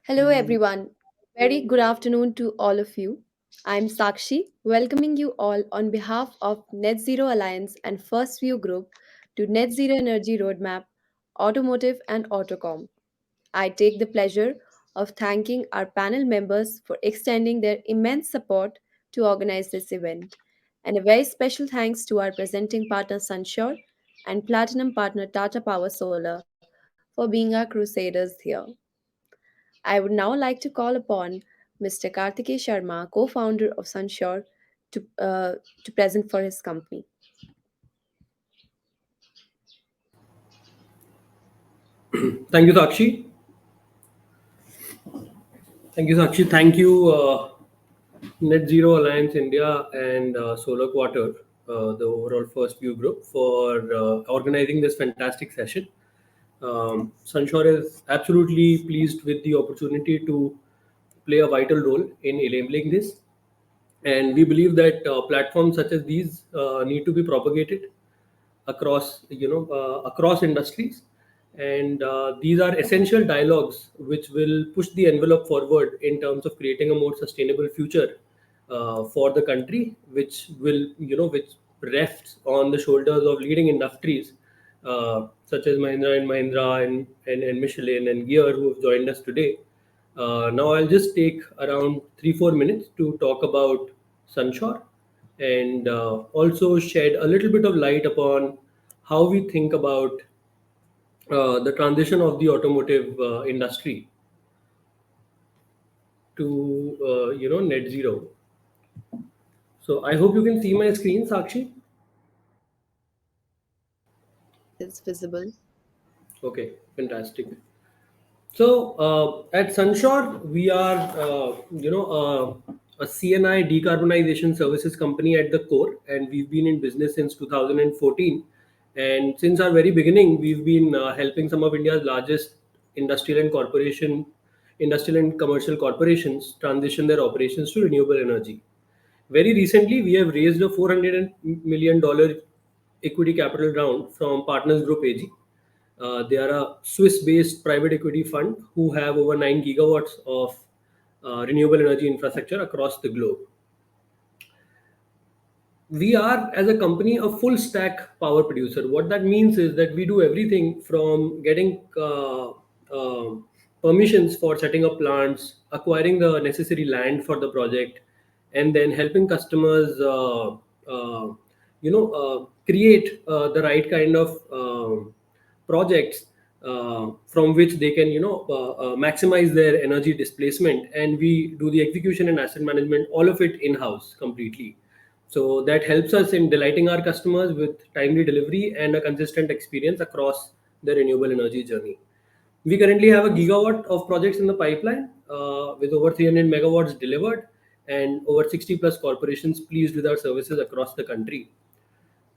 Hello, everyone. Very good afternoon to all of you. I'm Sakshi, welcoming you all on behalf of Net Zero Alliance and First View Group to Net Zero Energy Roadmap, Automotive, and Autocomp. I take the pleasure of thanking our panel members for extending their immense support to organize this event. And a very special thanks to our presenting partner Sunshore and platinum partner Tata Power Solar for being our crusaders here. I would now like to call upon Mr. Kartikeya Sharma, co-founder of Sunshore, to present for his company. Thank you, Sakshi. Thank you, Sakshi. Thank you, Net Zero Alliance India and Solar Quarter, the overall First View Group, for organizing this fantastic session. Sunshore is absolutely pleased with the opportunity to play a vital role in enabling this. And we believe that platforms such as these need to be propagated across industries, and these are essential dialogues which will push the envelope forward in terms of creating a more sustainable future for the country, which rests on the shoulders of leading industries such as Mahindra and Michelin and Gear, who have joined us today. Now I'll just take around 3-4 minutes to talk about Sunshore, and also shed a little bit of light upon how we think about the transition of the automotive industry to net zero. So I hope you can see my screen, Sakshi. It's visible. Okay, fantastic. So at Sunshore, we are a CNI decarbonization services company at the core, and we've been in business since 2014. And since our very beginning, we've been helping some of India's largest industrial and corporation, industrial and commercial corporations transition their operations to renewable energy. Very recently, we have raised a $400 million equity capital round from Partners Group AG. They are a Swiss-based private equity fund who have over 9 gigawatts of renewable energy infrastructure across the globe. We are, as a company, a full stack power producer. What that means is that we do everything from getting permissions for setting up plants, acquiring the necessary land for the project, and then helping customers create the right kind of projects from which they can maximize their energy displacement, and we do the execution and asset management, all of it in house completely. So that helps us in delighting our customers with timely delivery and a consistent experience across the renewable energy journey. We currently have a gigawatt of projects in the pipeline, with over 300 megawatts delivered and over 60 plus corporations pleased with our services across the country.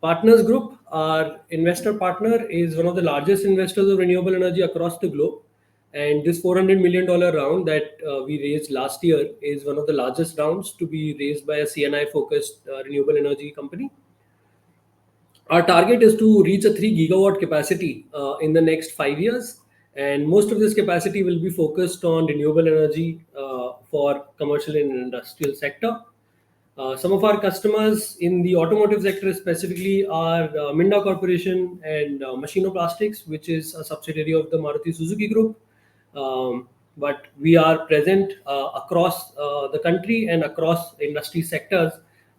Partners Group, our investor partner, is one of the largest investors of renewable energy across the globe. And this $400 million round that we raised last year is one of the largest rounds to be raised by a CNI focused renewable energy company. Our target is to reach a 3 gigawatt capacity in the next 5 years, and most of this capacity will be focused on renewable energy for commercial and industrial sector. Some of our customers in the automotive sector specifically are Minda Corporation and Machino Plastics, which is a subsidiary of the Maruti Suzuki Group. But we are present across the country and across industry sectors,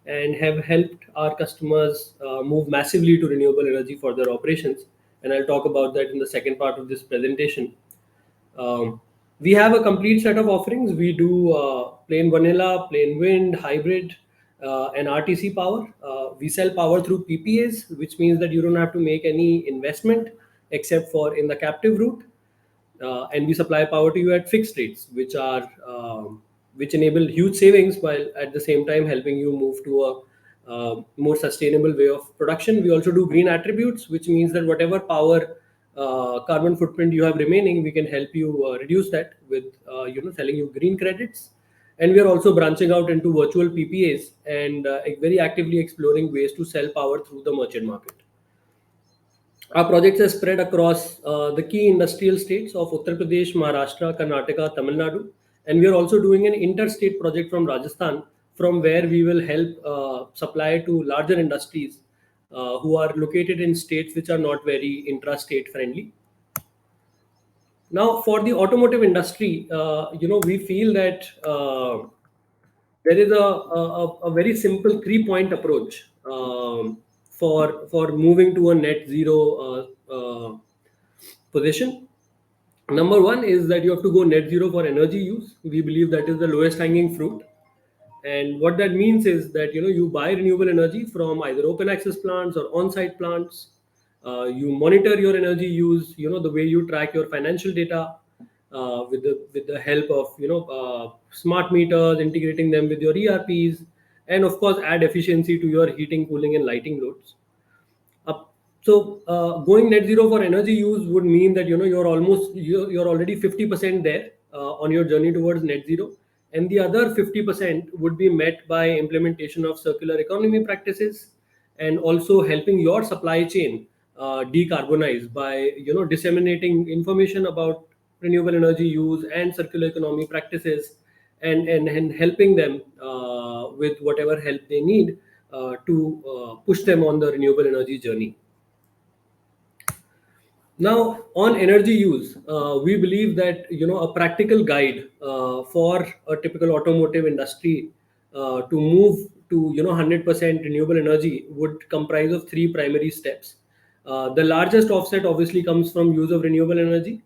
and have helped our customers move massively to renewable energy for their operations. And I'll talk about that in the second part of this presentation. We have a complete set of offerings. We do plain vanilla, plain wind, hybrid, and RTC power. We sell power through PPAs, which means that you don't have to make any investment except for in the captive route. And we supply power to you at fixed rates, which enable huge savings while at the same time helping you move to a more sustainable way of production. We also do green attributes, which means that whatever power carbon footprint you have remaining, we can help you reduce that with selling you green credits. And we are also branching out into virtual PPAs and very actively exploring ways to sell power through the merchant market. Our projects are spread across the key industrial states of Uttar Pradesh, Maharashtra, Karnataka, Tamil Nadu, and we are also doing an interstate project from Rajasthan, from where we will help supply to larger industries who are located in states which are not very intra-state friendly. Now, for the automotive industry, we feel that there is a very simple three-point approach for moving to a net zero position. Number one is that you have to go net zero for energy use. We believe that is the lowest hanging fruit. And what that means is that you buy renewable energy from either open access plants or on-site plants. You monitor your energy use. The way you track your financial data with the help of smart meters, integrating them with your ERPs, and of course add efficiency to your heating, cooling, and lighting loads. Going net zero for energy use would mean that you're already 50% there on your journey towards net zero, and the other 50% would be met by implementation of circular economy practices, and also helping your supply chain decarbonize by disseminating information about renewable energy use and circular economy practices, and helping them with whatever help they need to push them on the renewable energy journey. Now, on energy use, we believe that a practical guide for a typical automotive industry to move to 100% renewable energy would comprise of three primary steps. The largest offset obviously comes from use of renewable energy.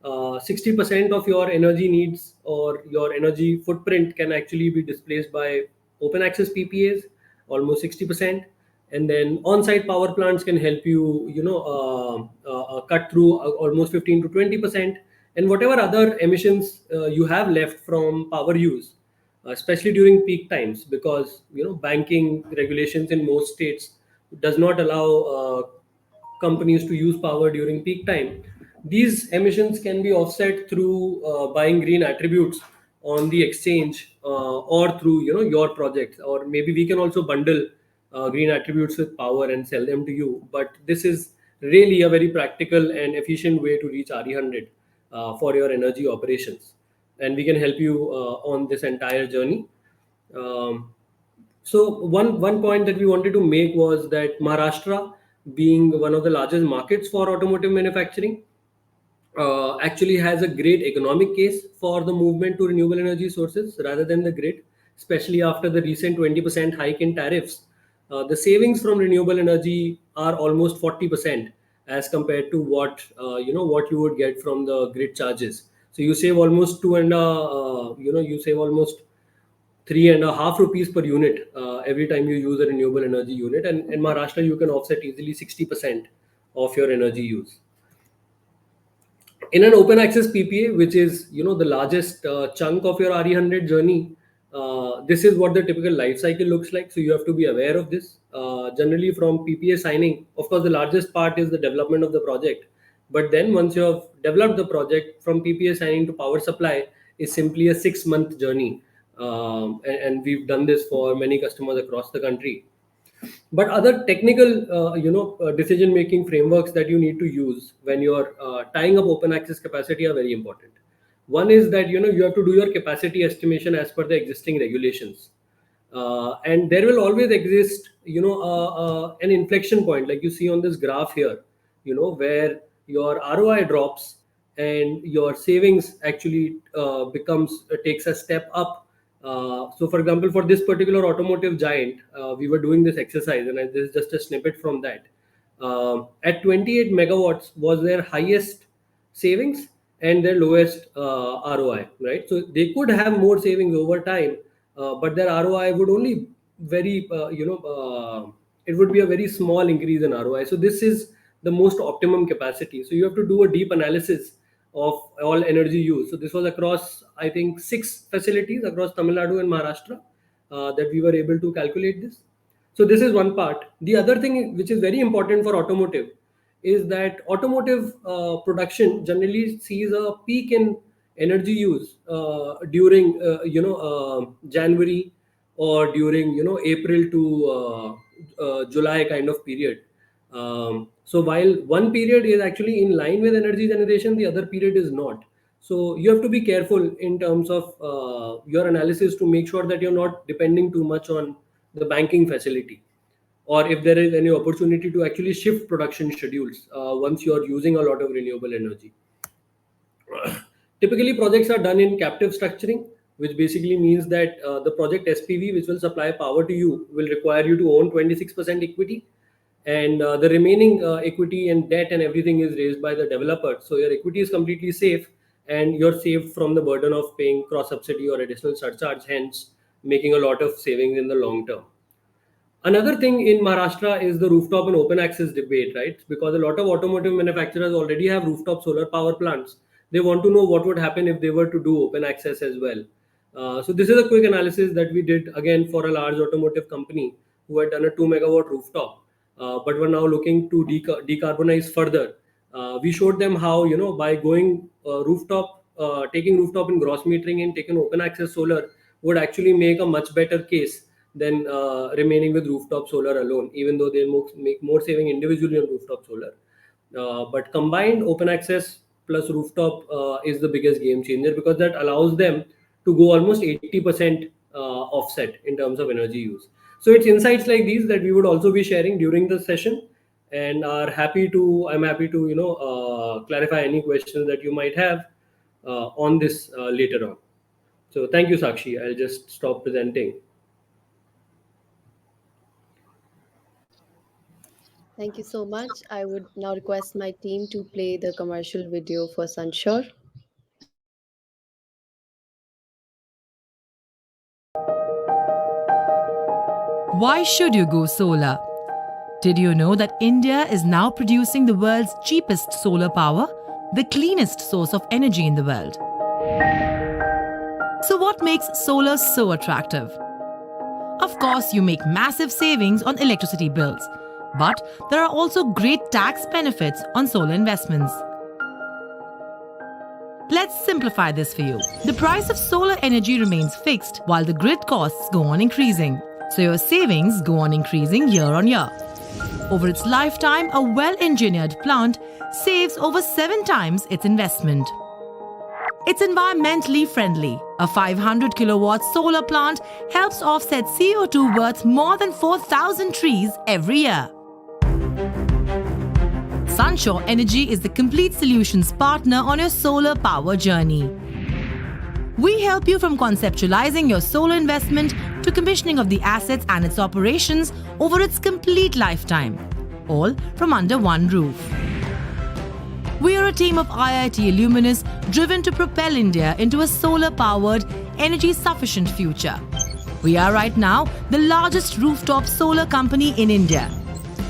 60% of your energy needs or your energy footprint can actually be displaced by open access PPAs, almost 60%. And then on-site power plants can help you cut through almost 15 to 20%. And whatever other emissions you have left from power use, especially during peak times, because banking regulations in most states does not allow companies to use power during peak time. These emissions can be offset through buying green attributes on the exchange, or through your projects, or maybe we can also bundle green attributes with power and sell them to you. But this is really a very practical and efficient way to reach RE100 for your energy operations, and we can help you on this entire journey. Um, one point that we wanted to make was that Maharashtra, being one of the largest markets for automotive manufacturing, actually has a great economic case for the movement to renewable energy sources rather than the grid, especially after the recent 20% hike in tariffs. The savings from renewable energy are almost 40% as compared to what you would get from the grid charges. So you save almost you save almost 3.5 rupees per unit every time you use a renewable energy unit, and in Maharashtra you can offset easily 60% of your energy use. In an open access PPA, which is the largest chunk of your RE100 journey, this is what the typical life cycle looks like. So you have to be aware of this. Generally, from PPA signing, of course, the largest part is the development of the project. But then once you have developed the project, from PPA signing to power supply is simply a 6-month journey, and we've done this for many customers across the country. But other technical decision making frameworks that you need to use when you're tying up open access capacity are very important. One is that you have to do your capacity estimation as per the existing regulations, and there will always exist an inflection point, like you see on this graph here, where your ROI drops and your savings actually becomes takes a step up. So, for example, for this particular automotive giant, we were doing this exercise, and this is just a snippet from that. At 28 megawatts was their highest savings and their lowest ROI, right? So they could have more savings over time, but their ROI would only very, it would be a very small increase in ROI. So this is the most optimum capacity. So you have to do a deep analysis of all energy use. So this was across, I think, 6 facilities across Tamil Nadu and Maharashtra that we were able to calculate this. So this is one part. The other thing which is very important for automotive is that automotive production generally sees a peak in energy use during January, or during April to July kind of period. So while one period is actually in line with energy generation, the other period is not. So you have to be careful in terms of your analysis to make sure that you're not depending too much on the banking facility, or if there is any opportunity to actually shift production schedules once you're using a lot of renewable energy. Typically, projects are done in captive structuring, which basically means that the project SPV, which will supply power to you, will require you to own 26% equity, and the remaining equity and debt and everything is raised by the developer. So your equity is completely safe, and you're saved from the burden of paying cross subsidy or additional surcharge, hence making a lot of savings in the long term. Another thing in Maharashtra is the rooftop and open access debate, right? Because a lot of automotive manufacturers already have rooftop solar power plants. They want to know what would happen if they were to do open access as well. So this is a quick analysis that we did again for a large automotive company who had done a 2 megawatt rooftop, but were now looking to decarbonize further. We showed them how, by going taking rooftop in gross metering and taking open access solar would actually make a much better case than remaining with rooftop solar alone, even though they make more saving individually on rooftop solar. But combined open access plus rooftop is the biggest game changer, because that allows them to go almost 80% offset in terms of energy use. So it's insights like these that we would also be sharing during the session, and I'm happy to clarify any questions that you might have on this later on. So thank you, Sakshi. I'll just stop presenting. Thank you so much. I would now request my team to play the commercial video for Sunshore. Why should you go solar? Did you know that India is now producing the world's cheapest solar power, the cleanest source of energy in the world? So, what makes solar so attractive? Of course, you make massive savings on electricity bills, but there are also great tax benefits on solar investments. Let's simplify this for you. The price of solar energy remains fixed while the grid costs go on increasing. So your savings go on increasing year on year. Over its lifetime, a well-engineered plant saves over 7 times its investment. It's environmentally friendly. A 500 kilowatt solar plant helps offset CO2 worth more than 4,000 trees every year. Sunshore Energy is the complete solutions partner on your solar power journey. We help you from conceptualizing your solar investment to commissioning of the assets and its operations over its complete lifetime, all from under one roof. We are a team of IIT alumnus driven to propel India into a solar-powered, energy-sufficient future. We are right now the largest rooftop solar company in India,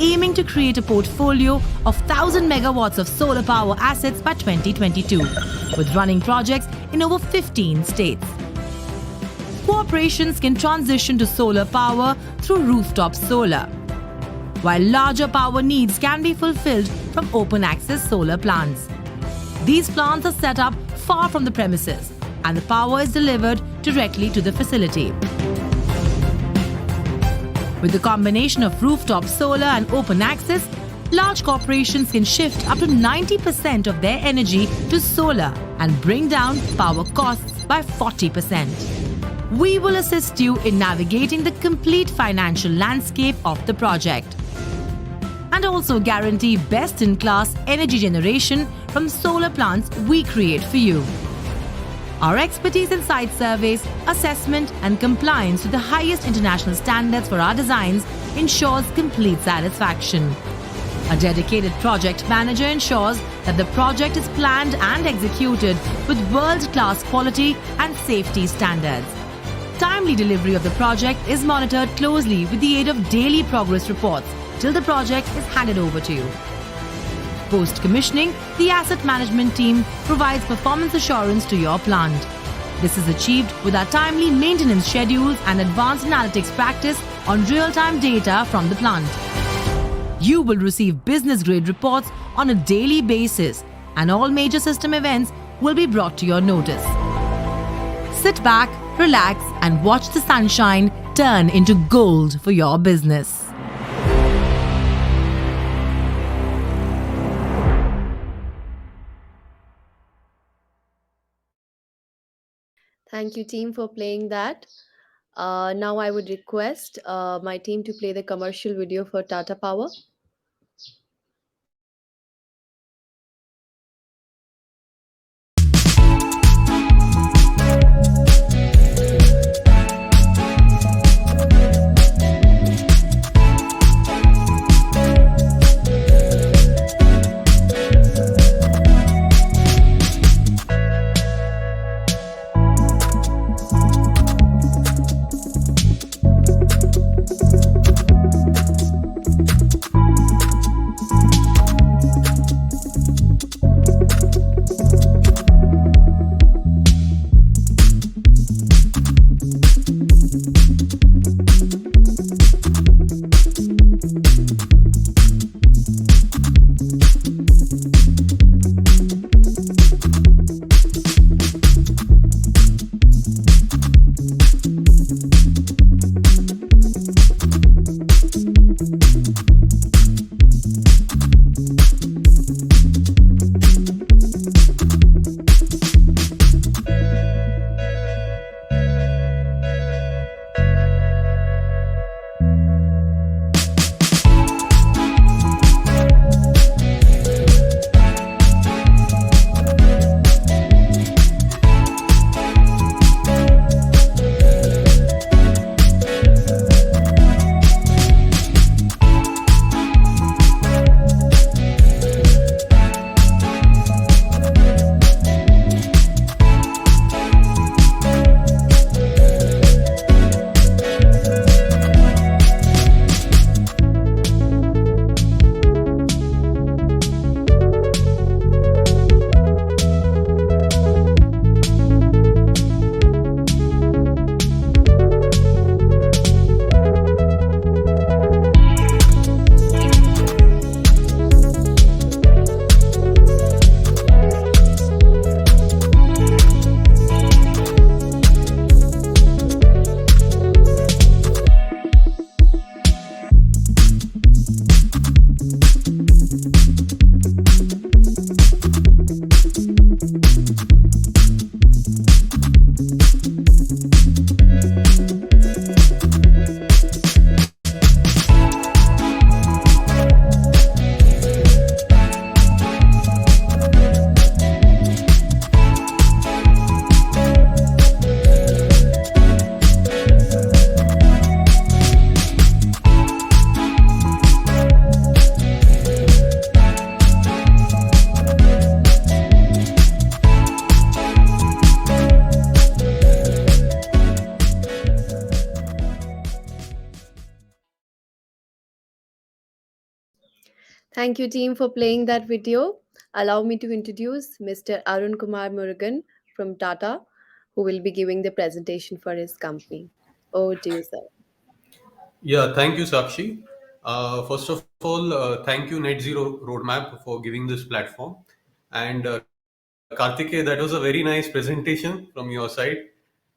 aiming to create a portfolio of 1,000 megawatts of solar power assets by 2022, with running projects in over 15 states. Corporations can transition to solar power through rooftop solar, while larger power needs can be fulfilled from open access solar plants. These plants are set up far from the premises, and the power is delivered directly to the facility. With the combination of rooftop solar and open access, large corporations can shift up to 90% of their energy to solar and bring down power costs by 40%. We will assist you in navigating the complete financial landscape of the project, and also guarantee best-in-class energy generation from solar plants we create for you. Our expertise in site surveys, assessment and compliance to the highest international standards for our designs ensures complete satisfaction. A dedicated project manager ensures that the project is planned and executed with world-class quality and safety standards. Timely delivery of the project is monitored closely with the aid of daily progress reports till the project is handed over to you. Post-commissioning, the asset management team provides performance assurance to your plant. This is achieved with our timely maintenance schedules and advanced analytics practice on real-time data from the plant. You will receive business-grade reports on a daily basis, and all major system events will be brought to your notice. Sit back, relax, and watch the sunshine turn into gold for your business. Thank you, team, for playing that. Now I would request my team to play the commercial video for Tata Power. Thank you, team, for playing that video. Allow me to introduce Mr. Arun Kumar Murugan from Tata, who will be giving the presentation for his company. Over to you, sir. Yeah, thank you, Sakshi. First of all, thank you, Net Zero Roadmap, for giving this platform. And Karthike, that was a very nice presentation from your side.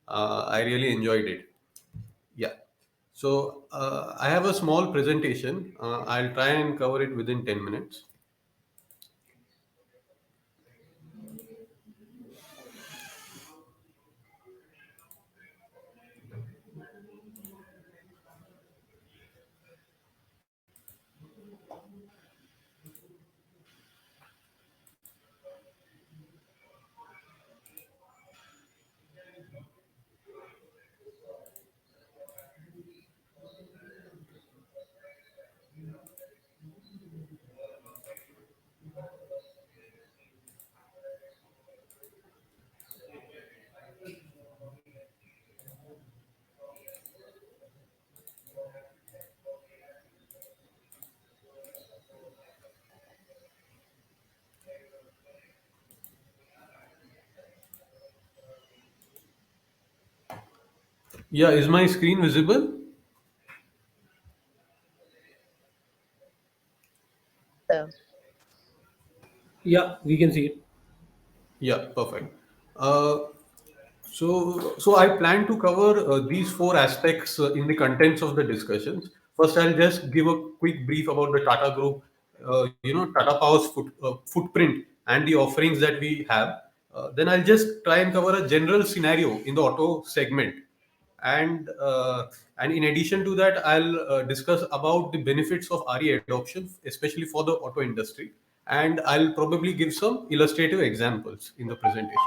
I really enjoyed it. Yeah. So, I have a small presentation. I'll try and cover it within 10 minutes. Yeah, is my screen visible? Yes, sir. Yeah, we can see it. Yeah, perfect. Uh, so I plan to cover these four aspects in the contents of the discussions. First, I'll just give a quick brief about the Tata Group, Tata Power's footprint and the offerings that we have. Then I'll just try and cover a general scenario in the auto segment, and in addition to that, I'll discuss about the benefits of RE adoption, especially for the auto industry, and I'll probably give some illustrative examples in the presentation.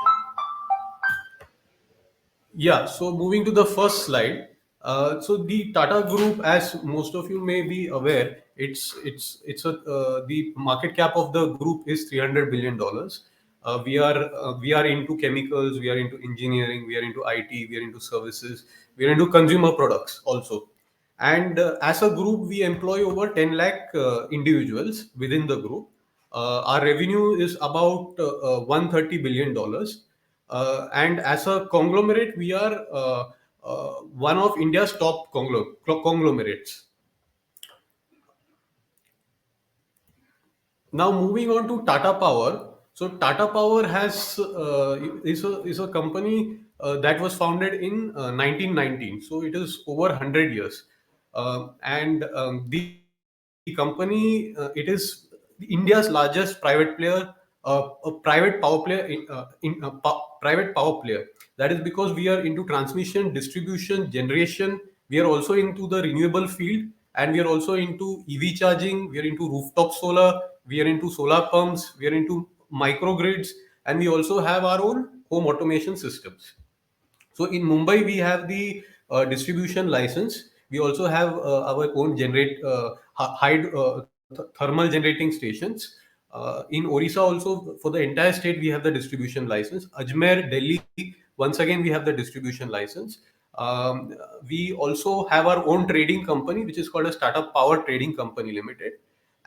Yeah, so moving to the first slide. So the Tata Group, as most of you may be aware, the market cap of the group is $300 billion. We are into chemicals, we are into engineering, we are into IT, we are into services, we are into consumer products also. And as a group, we employ over 10 lakh individuals within the group. Our revenue is about $130 billion. And as a conglomerate, we are one of India's top conglomerates. Now moving on to Tata Power. So Tata Power is a company that was founded in 1919. So it is over 100 years, and the company it is India's largest private player, a private power player private power player. That is because we are into transmission, distribution, generation. We are also into the renewable field, and we are also into EV charging. We are into rooftop solar. We are into solar pumps. We are into microgrids, and we also have our own home automation systems. So in Mumbai, we have the distribution license. We also have our own thermal generating stations. In Orissa, also for the entire state, we have the distribution license. Ajmer, Delhi, once again, we have the distribution license. We also have our own trading company, which is called a Startup Power Trading Company Limited,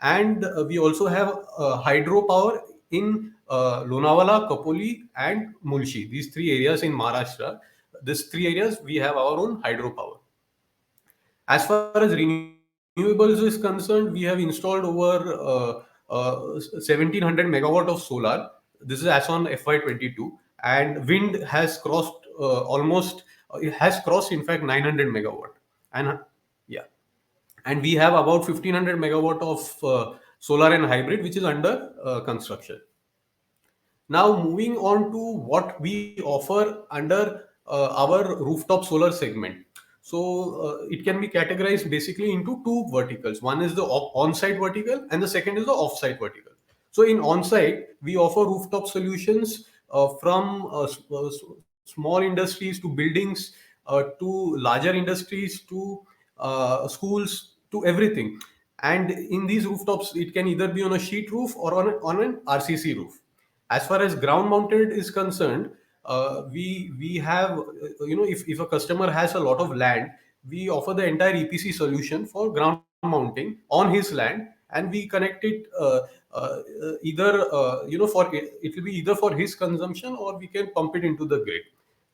and we also have hydropower in Lonavala, Kapoli, and Mulshi. These three areas in Maharashtra. These three areas we have our own hydropower. As far as renewables is concerned, we have installed over 1700 megawatt of solar. This is as on FY22, and wind has crossed it has crossed in fact 900 megawatt, and yeah, and we have about 1500 megawatt of solar and hybrid, which is under construction. Now, moving on to what we offer under our rooftop solar segment. So, it can be categorized basically into two verticals. One is the on-site vertical, and the second is the off-site vertical. So, in on-site, we offer rooftop solutions from small industries to buildings, to larger industries, to schools, to everything. And in these rooftops, it can either be on a sheet roof or on an RCC roof. As far as ground mounted is concerned, we have if a customer has a lot of land, we offer the entire EPC solution for ground mounting on his land, and we connect it either for it will be either for his consumption, or we can pump it into the grid.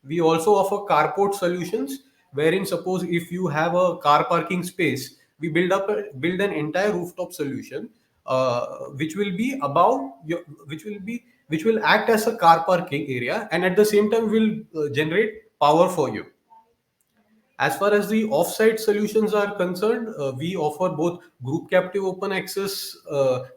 We also offer carport solutions, wherein suppose if you have a car parking space, we build an entire rooftop solution, which will be which will act as a car parking area, and at the same time will generate power for you. As far as the off-site solutions are concerned, we offer both group captive open access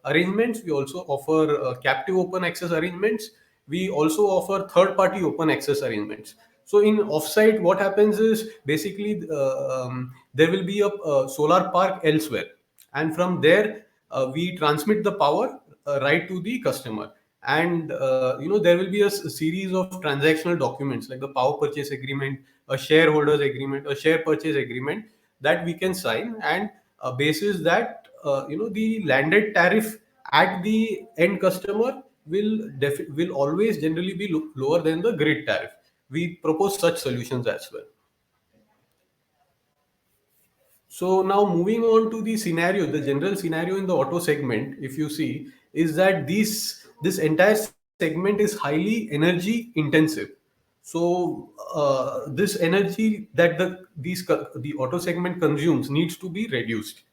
arrangements. We also offer captive open access arrangements. We also offer third-party open access arrangements. So in off-site, what happens is basically there will be a solar park elsewhere, and from there we transmit the power right to the customer. And there will be a series of transactional documents like the power purchase agreement, a shareholders agreement, a share purchase agreement, that we can sign, and basis that the landed tariff at the end customer will always generally be lower than the grid tariff. We propose such solutions as well. So now moving on to the scenario, the general scenario in the auto segment, if you see, is that this entire segment is highly energy intensive. So this energy that the auto segment consumes needs to be reduced.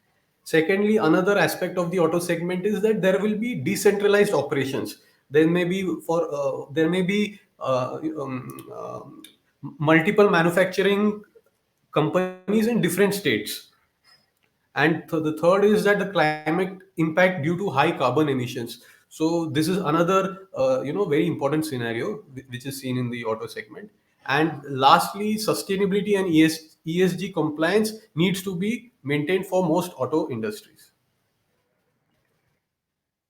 Secondly, another aspect of the auto segment is that there will be decentralized operations. There may be multiple manufacturing companies in different states. And the third is that the climate impact due to high carbon emissions. So this is another very important scenario which is seen in the auto segment. And lastly, sustainability and ESG compliance needs to be maintained for most auto industries.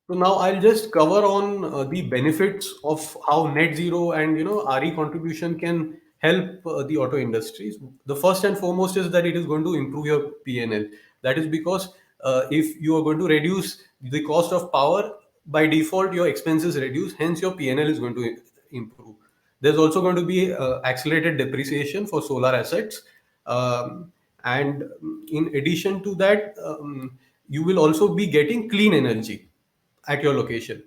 So now I'll just cover on the benefits of how net zero and RE contribution can help the auto industries. The first and foremost is that it is going to improve your PNL. That is because if you are going to reduce the cost of power, by default your expenses reduce. Hence your PNL is going to improve. There's also going to be accelerated depreciation for solar assets, and in addition to that, you will also be getting clean energy at your location.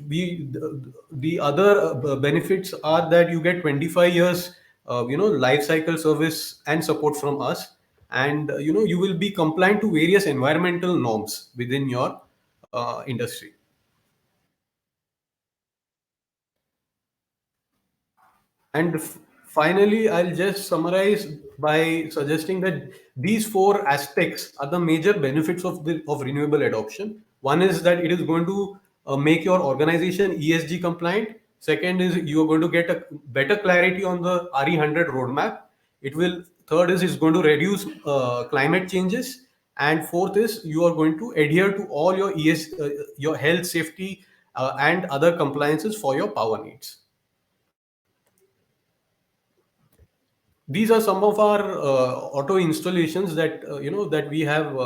The other benefits are that you get 25 years life cycle service and support from us, and you will be compliant to various environmental norms within your industry. And finally, I'll just summarize by suggesting that these four aspects are the major benefits of renewable adoption. One is that it is going to make your organization ESG compliant. Second is you are going to get a better clarity on the RE100 roadmap. It will. Third is it's going to reduce climate changes, and fourth is you are going to adhere to all your your health, safety, and other compliances for your power needs. These are some of our auto installations that that we have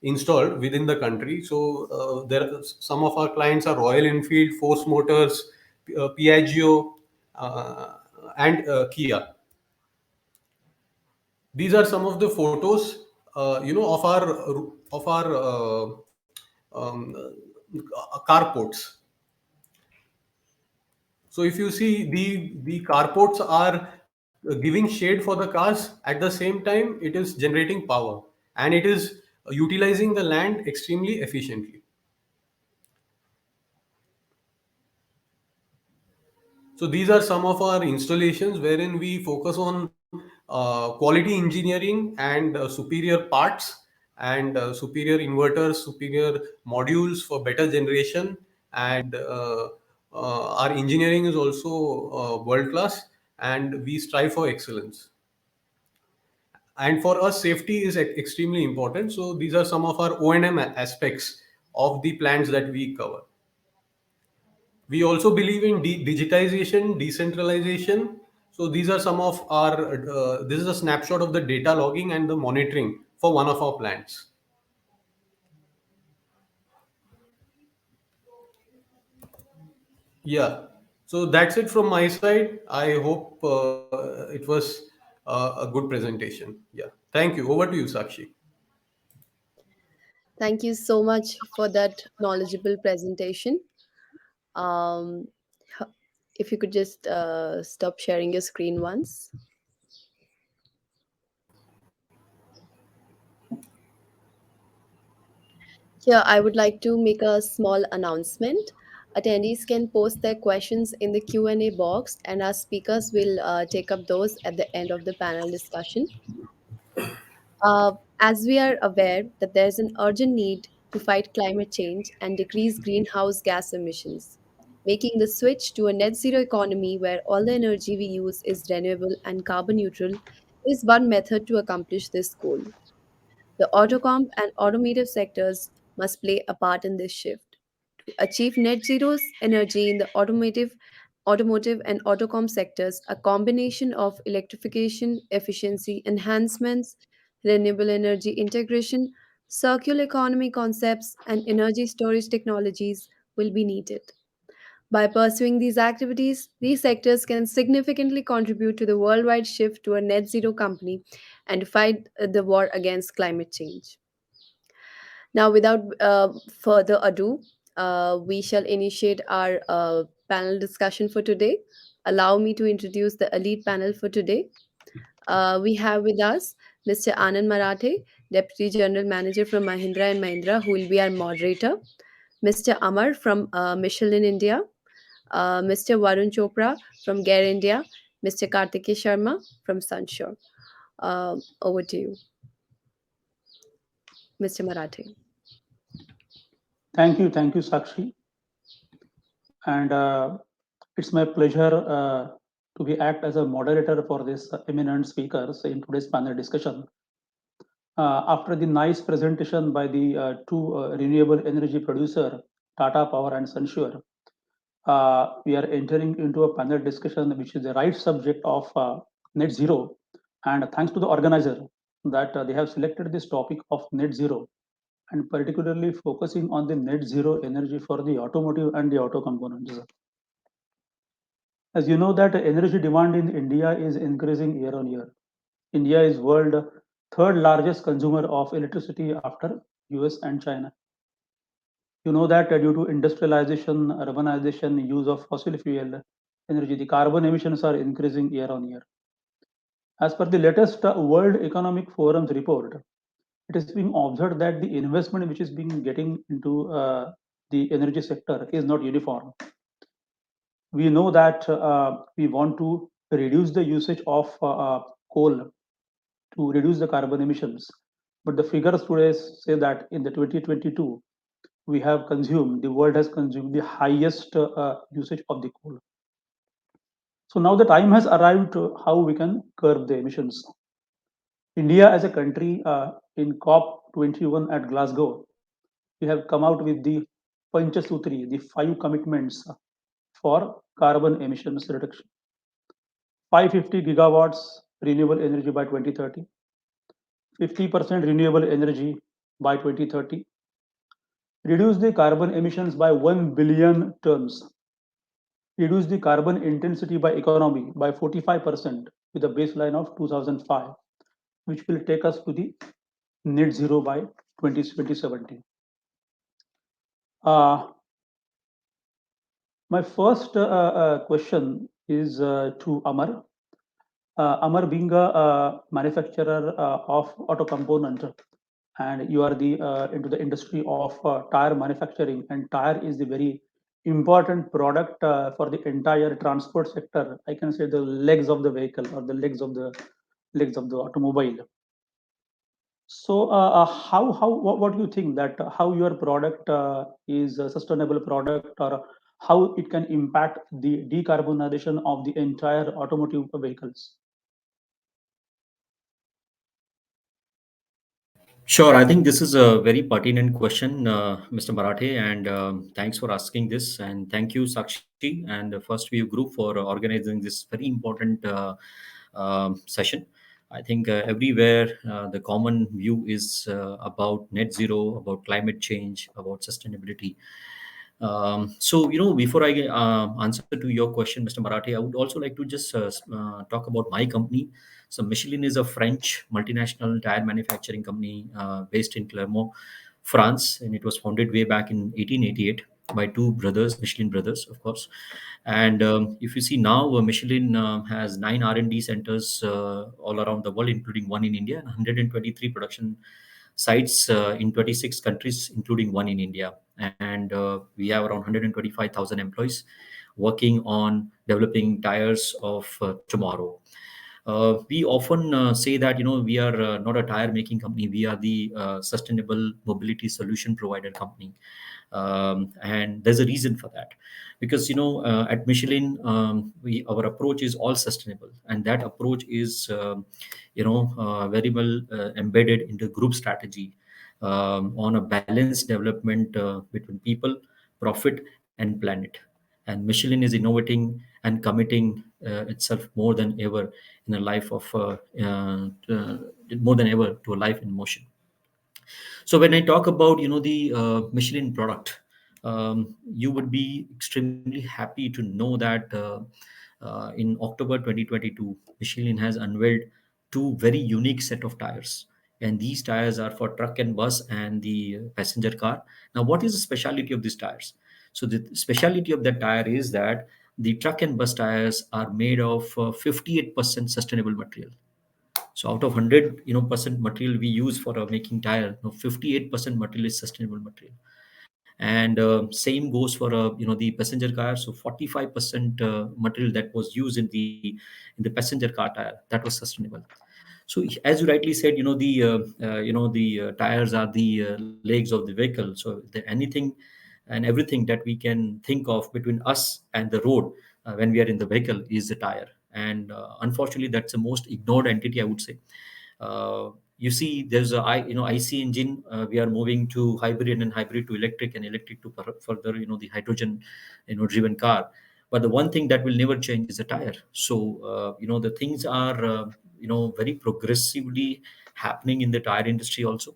installed within the country. So some of our clients are Royal Enfield, Force Motors, Piaggio, uh, and Kia. These are some of the photos of our um, carports. So if you see, the carports are giving shade for the cars. At the same time, it is generating power, and it is utilizing the land extremely efficiently. So these are some of our installations wherein we focus on quality engineering and superior parts, and superior inverters, superior modules for better generation, and our engineering is also world class, and we strive for excellence. And for us, safety is extremely important. So these are some of our O&M aspects of the plants that we cover. We also believe in digitization, decentralization. So these are some of our. This is a snapshot of the data logging and the monitoring for one of our plants. Yeah. So that's it from my side. I hope it was a good presentation. Yeah. Thank you. Over to you, Sakshi. Thank you so much for that knowledgeable presentation. Um, h- if you could just stop sharing your screen once. Here, I would like to make a small announcement. Attendees can post their questions in the Q&A box, and our speakers will take up those at the end of the panel discussion. As we are aware that there is an urgent need to fight climate change and decrease greenhouse gas emissions, making the switch to a net zero economy where all the energy we use is renewable and carbon neutral is one method to accomplish this goal. The Autocomp and automotive sectors must play a part in this shift. To achieve net zero energy in the automotive and autocom sectors, a combination of electrification, efficiency enhancements, renewable energy integration, circular economy concepts, and energy storage technologies will be needed. By pursuing these activities, these sectors can significantly contribute to the worldwide shift to a net zero company and to fight the war against climate change. Now, without further ado, we shall initiate our panel discussion for today. Allow me to introduce the elite panel for today. We have with us Mr. Anand Marathe, Deputy General Manager from Mahindra and Mahindra, who will be our moderator. Mr. Amar from Michelin India, Mr. Varun Chopra from Gear India, Mr. Kartikeya Sharma from Sunshore. Over to you, Mr. Marathe. Thank you, Sakshi. And it's my pleasure to be act as a moderator for this eminent speakers in today's panel discussion. After the nice presentation by the two renewable energy producer, Tata Power and Sunsure, we are entering into a panel discussion which is the right subject of net zero. And thanks to the organizer that they have selected this topic of net zero and particularly focusing on the net zero energy for the automotive and the auto components. As you know that energy demand in India is increasing year on year. India is world third largest consumer of electricity after US and China. You know that due to industrialization, urbanization, use of fossil fuel energy, the carbon emissions are increasing year on year. As per the latest World Economic Forum's report, it is being observed that the investment which is being getting into the energy sector is not uniform. We know that we want to reduce the usage of coal to reduce the carbon emissions. But the figures today say that in the 2022, we have consumed, the world has consumed the highest usage of the coal. So now the time has arrived to how we can curb the emissions. India as a country in COP21 at Glasgow, we have come out with the Panchasutri, the five commitments for carbon emissions reduction. 550 gigawatts renewable energy by 2030, 50% renewable energy by 2030, reduce the carbon emissions by 1 billion tons, reduce the carbon intensity by economy by 45% with a baseline of 2005, which will take us to the net zero by 2070. Uh, my first question is to Amar. Amar being a manufacturer of auto component, and you are the into the industry of tire manufacturing, and tire is the very important product for the entire transport sector. I can say the legs of the vehicle or the legs of the automobile. So, what do you think that how your product is a sustainable product, or how it can impact the decarbonization of the entire automotive vehicles? Sure, I think this is a very pertinent question, Mr. Marathe, and thanks for asking this. And thank you, Sakshi, and the First View Group for organizing this very important session. I think everywhere the common view is about net zero, about climate change, about sustainability. Before I answer to your question, Mr. Marathi, I would also like to just talk about my company. So, Michelin is a French multinational tire manufacturing company based in Clermont, France, and it was founded way back in 1888 by two brothers, Michelin brothers, of course. And if you see now, Michelin has nine R&D centers all around the world, including one in India, and 123 production sites in 26 countries, including one in India. And we have around 125,000 employees working on developing tires of tomorrow. We often say that we are not a tire making company. We are the sustainable mobility solution provider company, and there's a reason for that, because at Michelin, we our approach is all sustainable, and that approach is very well embedded into group strategy on a balanced development between people, profit, and planet. And Michelin is innovating and committing itself more than ever in a life of more than ever to a life in motion. So when I talk about the Michelin product, you would be extremely happy to know that in October 2022, Michelin has unveiled two very unique set of tires, and these tires are for truck and bus and the passenger car. Now, what is the speciality of these tires? So the speciality of that tire is that the truck and bus tires are made of 58% sustainable material. So out of 100 percent material we use for making tire, 58% material is sustainable material. And same goes for the passenger car. So 45% material that was used in the passenger car tire, that was sustainable. So as you rightly said, the tires are the legs of the vehicle. So anything and everything that we can think of between us and the road when we are in the vehicle is the tire. And unfortunately, that's the most ignored entity, I would say. You see, there's IC engine. We are moving to hybrid and hybrid to electric and electric to further the hydrogen driven car. But the one thing that will never change is the tire. So the things are very progressively happening in the tire industry also.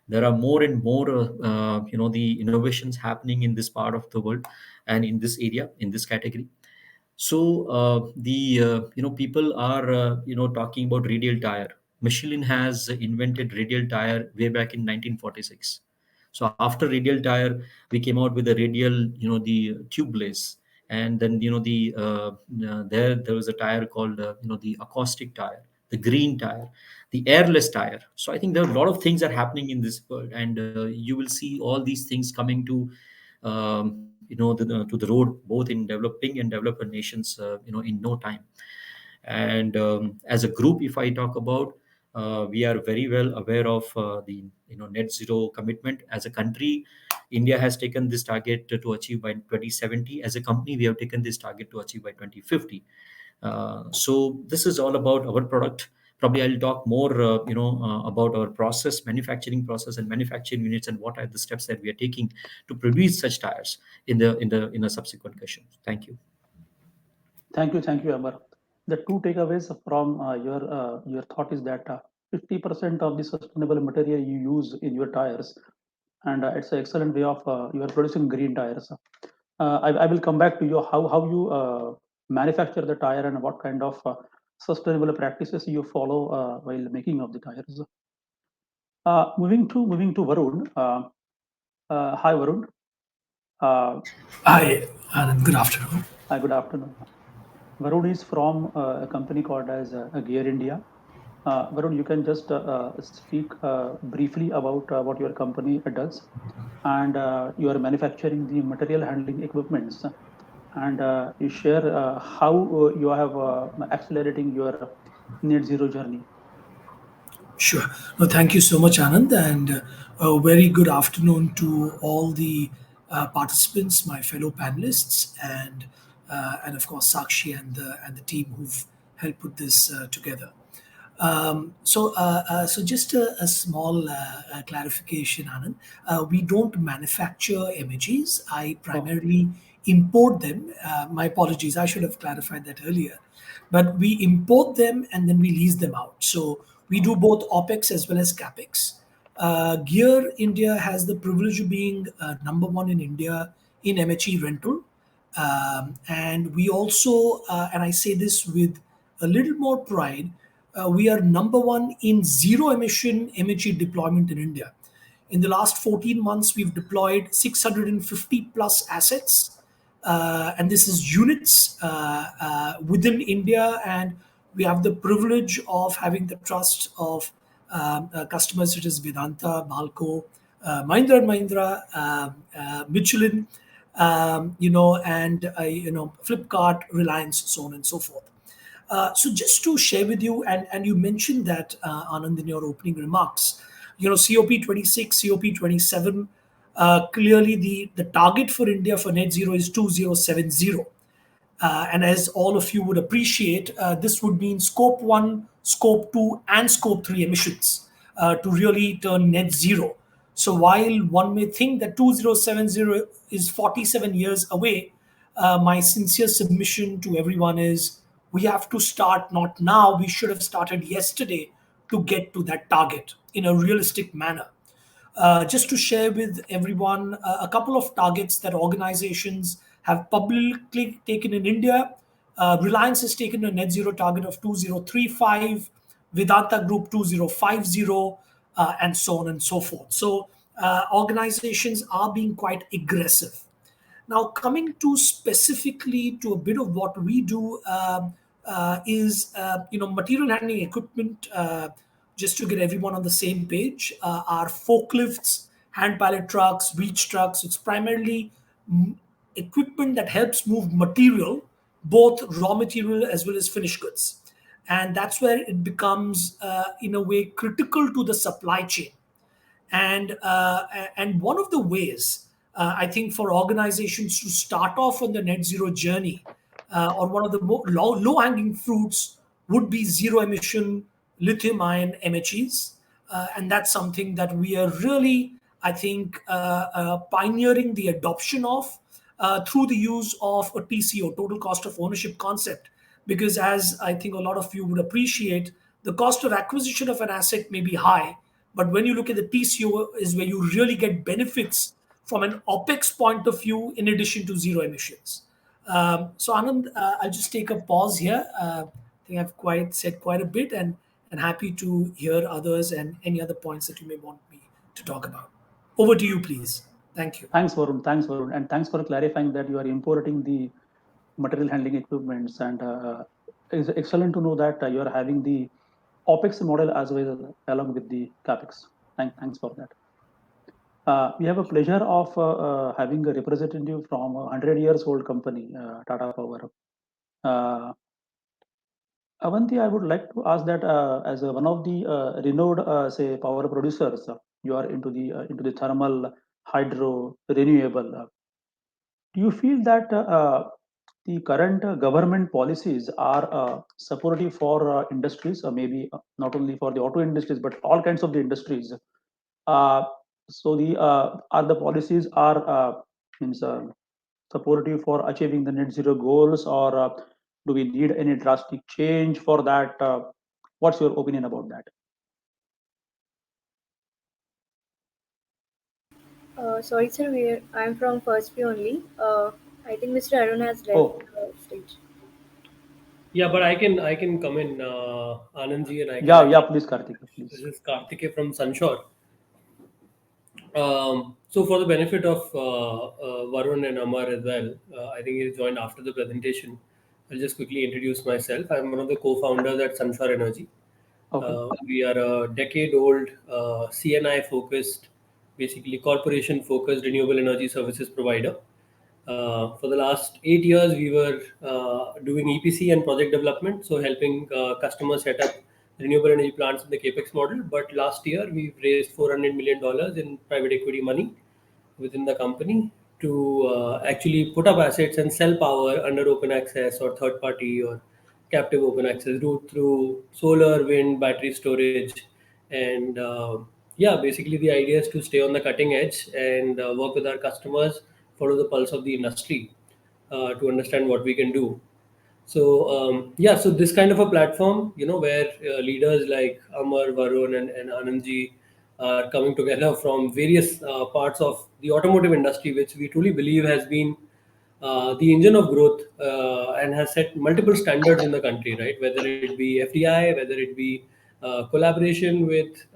There are more and more the innovations happening in this part of the world and in this area, in this category. So the people are talking about radial tire. Michelin has invented radial tire way back in 1946. So after radial tire, we came out with the radial, the tubeless, and then there was a tire called the acoustic tire, the green tire, the airless tire. So I think there are a lot of things are happening in this world, and you will see all these things coming to to the road, both in developing and developed nations in no time. And as a group, if I talk about, we are very well aware of the net zero commitment. As a country, India has taken this target to achieve by 2070. As a company, we have taken this target to achieve by 2050. So this is all about our product. Probably I'll talk more about our process, manufacturing process and manufacturing units, and what are the steps that we are taking to produce such tires in a subsequent question. Thank you. Thank you, Amar. The two takeaways from your thought is that 50% of the sustainable material you use in your tires, and it's an excellent way of you are producing green tires. I will come back to you how you manufacture the tire and what kind of sustainable practices you follow while making of the tires. Moving to Varun. Hi, Varun. Uh, Hi, Anand. Good afternoon. Hi, good afternoon. Varun is from a company called as Gear India. Varun, you can just speak briefly about what your company does, and you are manufacturing the material handling equipments, and you share how you have accelerating your net zero journey. Sure. No, thank you so much, Anand, and a very good afternoon to all the participants, my fellow panelists, and of course Sakshi and the team who've helped put this together. So just a small clarification, Anand. We don't manufacture images. I Oh, primarily import them. My apologies. I should have clarified that earlier. But we import them and then we lease them out. So we do both OPEX as well as CAPEX. Gear India has the privilege of being number one in India in MHE rental. And we also, and I say this with a little more pride, we are number one in zero emission MHE deployment in India. In the last 14 months, we've deployed 650 plus assets, and this is units within India. And we have the privilege of having the trust of customers such as Vedanta, Balco, Mahindra and Mahindra, Michelin, and Flipkart, Reliance, so on and so forth. So just to share with you, and you mentioned that Anand in your opening remarks, COP26, COP27, clearly the target for India for net zero is 2070. And as all of you would appreciate, this would mean scope 1, scope 2, and scope 3 emissions to really turn net zero. So while one may think that 2070 is 47 years away, my sincere submission to everyone is we have to start not now, we should have started yesterday to get to that target in a realistic manner. Just to share with everyone a couple of targets that organizations have publicly taken in India. Reliance has taken a net zero target of 2035, Vedanta Group 2050, and so on and so forth. So organizations are being quite aggressive. Now, coming to specifically to a bit of what we do is, material handling equipment. Just to get everyone on the same page, are forklifts, hand pallet trucks, reach trucks. It's primarily equipment that helps move material, both raw material as well as finished goods. and that's where it becomes, in a way, critical to the supply chain. And one of the ways, I think, for organizations to start off on the net zero journey, or one of the low hanging fruits, would be zero emission lithium ion MHEs. And that's something that we are really, I think, pioneering the adoption of, through the use of a TCO, total cost of ownership concept. Because as I think a lot of you would appreciate, the cost of acquisition of an asset may be high, but when you look at the TCO, is where you really get benefits from an OPEX point of view, in addition to zero emissions. So Anand, I'll just take a pause here. I think I've quite said quite a bit, and happy to hear others and any other points that you may want me to talk about. Over to you, please. Thank you. Thanks, Varun. Thanks, Varun. And thanks for clarifying that you are importing the material handling equipments. And it's excellent to know that you are having the OPEX model as well along with the CAPEX. Thanks for that. We have a pleasure of having a representative from a 100 years old company, Tata Power. Uh, Avanti, I would like to ask that as one of the renowned, say, power producers, you are into the thermal, hydro, renewable. Do you feel that the current government policies are supportive for industries, or maybe not only for the auto industries, but all kinds of the industries? Uh, so the are the policies are means supportive for achieving the net zero goals, or do we need any drastic change for that? What's your opinion about that? Sorry, sir. I'm from first view only. I think Mr. Arun has left Oh, the stage. Yeah, but I can come in, Anandji, and I can yeah, yeah. actually. Please, Karthik, This please. is Karthike from Sunshore. So for the benefit of Varun and Amar as well, I think he joined after the presentation. I'll just quickly introduce myself. I'm one of the co-founders at Sunshore Energy. Okay. We are a decade-old CNI focused, basically corporation focused renewable energy services provider. For the last 8 years, we were doing EPC and project development, so helping customers set up renewable energy plants in the capex model. But last year, we've raised $400 million in private equity money within the company to actually put up assets and sell power under open access or third party or captive open access route through solar, wind, battery storage, and yeah, basically the idea is to stay on the cutting edge and work with our customers, follow the pulse of the industry to understand what we can do. So yeah, so this kind of a platform, where leaders like Amar, Varun, and Anandji are coming together from various parts of the automotive industry, which we truly believe has been the engine of growth and has set multiple standards in the country, right? Whether it be FDI, whether it be collaboration with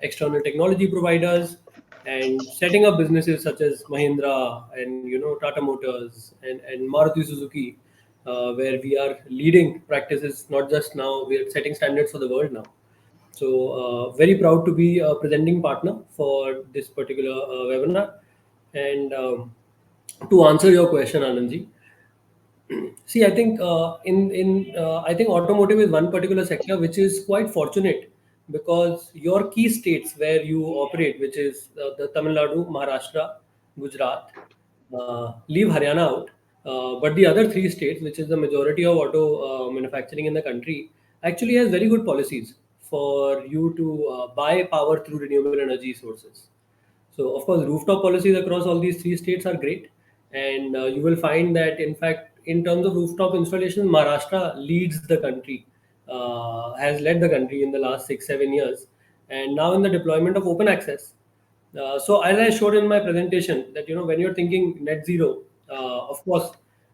external technology providers, and setting up businesses such as Mahindra and Tata Motors and Maruti Suzuki, where we are leading practices. Not just now, we are setting standards for the world now. So very proud to be a presenting partner for this particular webinar. And to answer your question, Anandji, see, I think I think automotive is one particular sector which is quite fortunate because your key states where you operate, which is the Tamil Nadu, Maharashtra, Gujarat, leave Haryana out, but the other three states, which is the majority of auto manufacturing in the country, actually has very good policies for you to buy power through renewable energy sources. So, of course, rooftop policies across all these three states are great. And you will find that, in fact, in terms of rooftop installation, Maharashtra leads the country, has led the country in the last 6, 7 years. And now in the deployment of open access. So, as I showed in my presentation, that when you're thinking net zero, of course,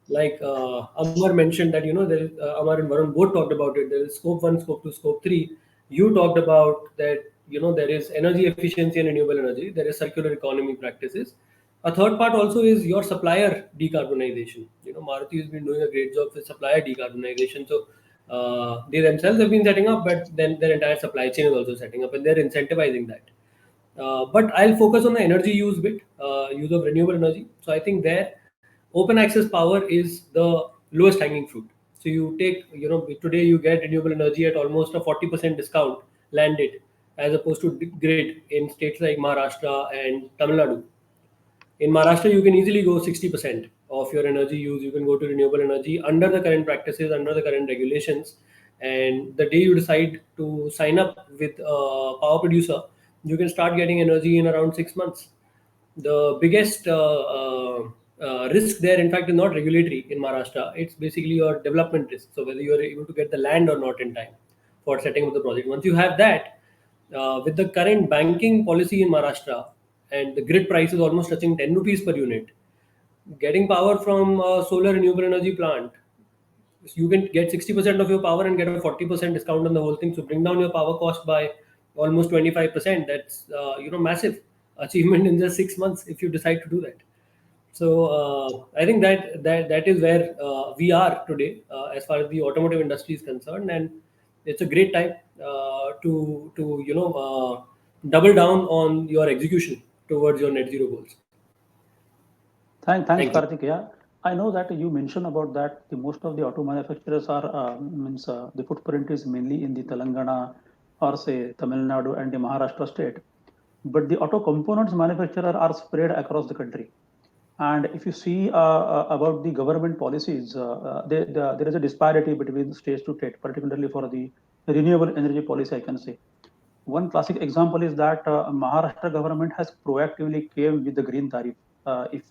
like Amar mentioned that there is Amar and Varun both talked about it. There is scope one, scope two, scope three. You talked about that there is energy efficiency and renewable energy. There is circular economy practices. A third part also is your supplier decarbonization. Maruti has been doing a great job with supplier decarbonization. So they themselves have been setting up, but then their entire supply chain is also setting up, and they're incentivizing that. But I'll focus on the energy use bit, use of renewable energy. So I think there, open access power is the lowest hanging fruit. So you take, today you get renewable energy at almost a 40% discount landed, as opposed to grid in states like Maharashtra and Tamil Nadu. In Maharashtra, you can easily go 60% of your energy use. You can go to renewable energy under the current practices, under the current regulations. And the day you decide to sign up with a power producer, you can start getting energy in around 6 months. The biggest risk there, in fact, is not regulatory in Maharashtra. It's basically your development risk. So whether you are able to get the land or not in time for setting up the project. Once you have that, with the current banking policy in Maharashtra and the grid price is almost touching 10 rupees per unit, getting power from a solar renewable energy plant, you can get 60% of your power and get a 40% discount on the whole thing. So bring down your power cost by almost 25%. That's massive achievement in just 6 months if you decide to do that. So I think that is where we are today as far as the automotive industry is concerned, and it's a great time to double down on your execution towards your net zero goals. Thanks, Thank you. Karthik. Yeah, I know that you mentioned about that the most of the auto manufacturers are means the footprint is mainly in the Telangana or say Tamil Nadu and the Maharashtra state, but the auto components manufacturer are spread across the country. And if you see about the government policies, there is a disparity between states to state, particularly for the renewable energy policy. I can say one classic example is that Maharashtra government has proactively came with the green tariff. If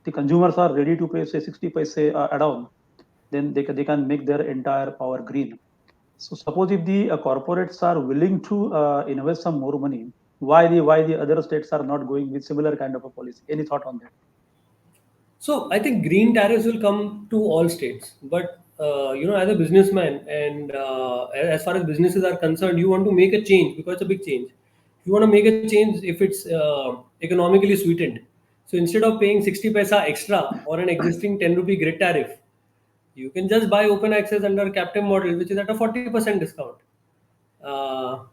the consumers are ready to pay say 60 paise add-on, then they can make their entire power green. So suppose if the corporates are willing to invest some more money, why the other states are not going with similar kind of a policy? Any thought on that? So I think green tariffs will come to all states, but as a businessman and as far as businesses are concerned, you want to make a change because it's a big change. You want to make a change if it's economically sweetened. So instead of paying 60 paisa extra on an existing 10 rupee grid tariff, you can just buy open access under captive model, which is at a 40% discount.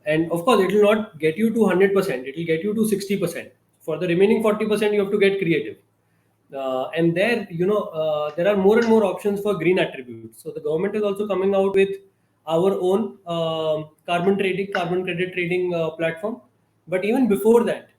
And of course, it will not get you to 100%. It will get you to 60%. For the remaining 40%, you have to get creative. And there, there are more and more options for green attributes. So the government is also coming out with our own carbon credit trading platform. But even before that,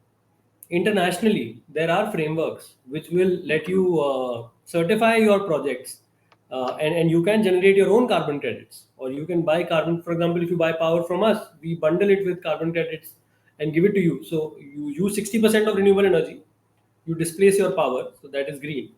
internationally there are frameworks which will let you certify your projects, and you can generate your own carbon credits, or you can buy carbon. For example, if you buy power from us, we bundle it with carbon credits and give it to you. So you use 60% of renewable energy, you displace your power, so that is green.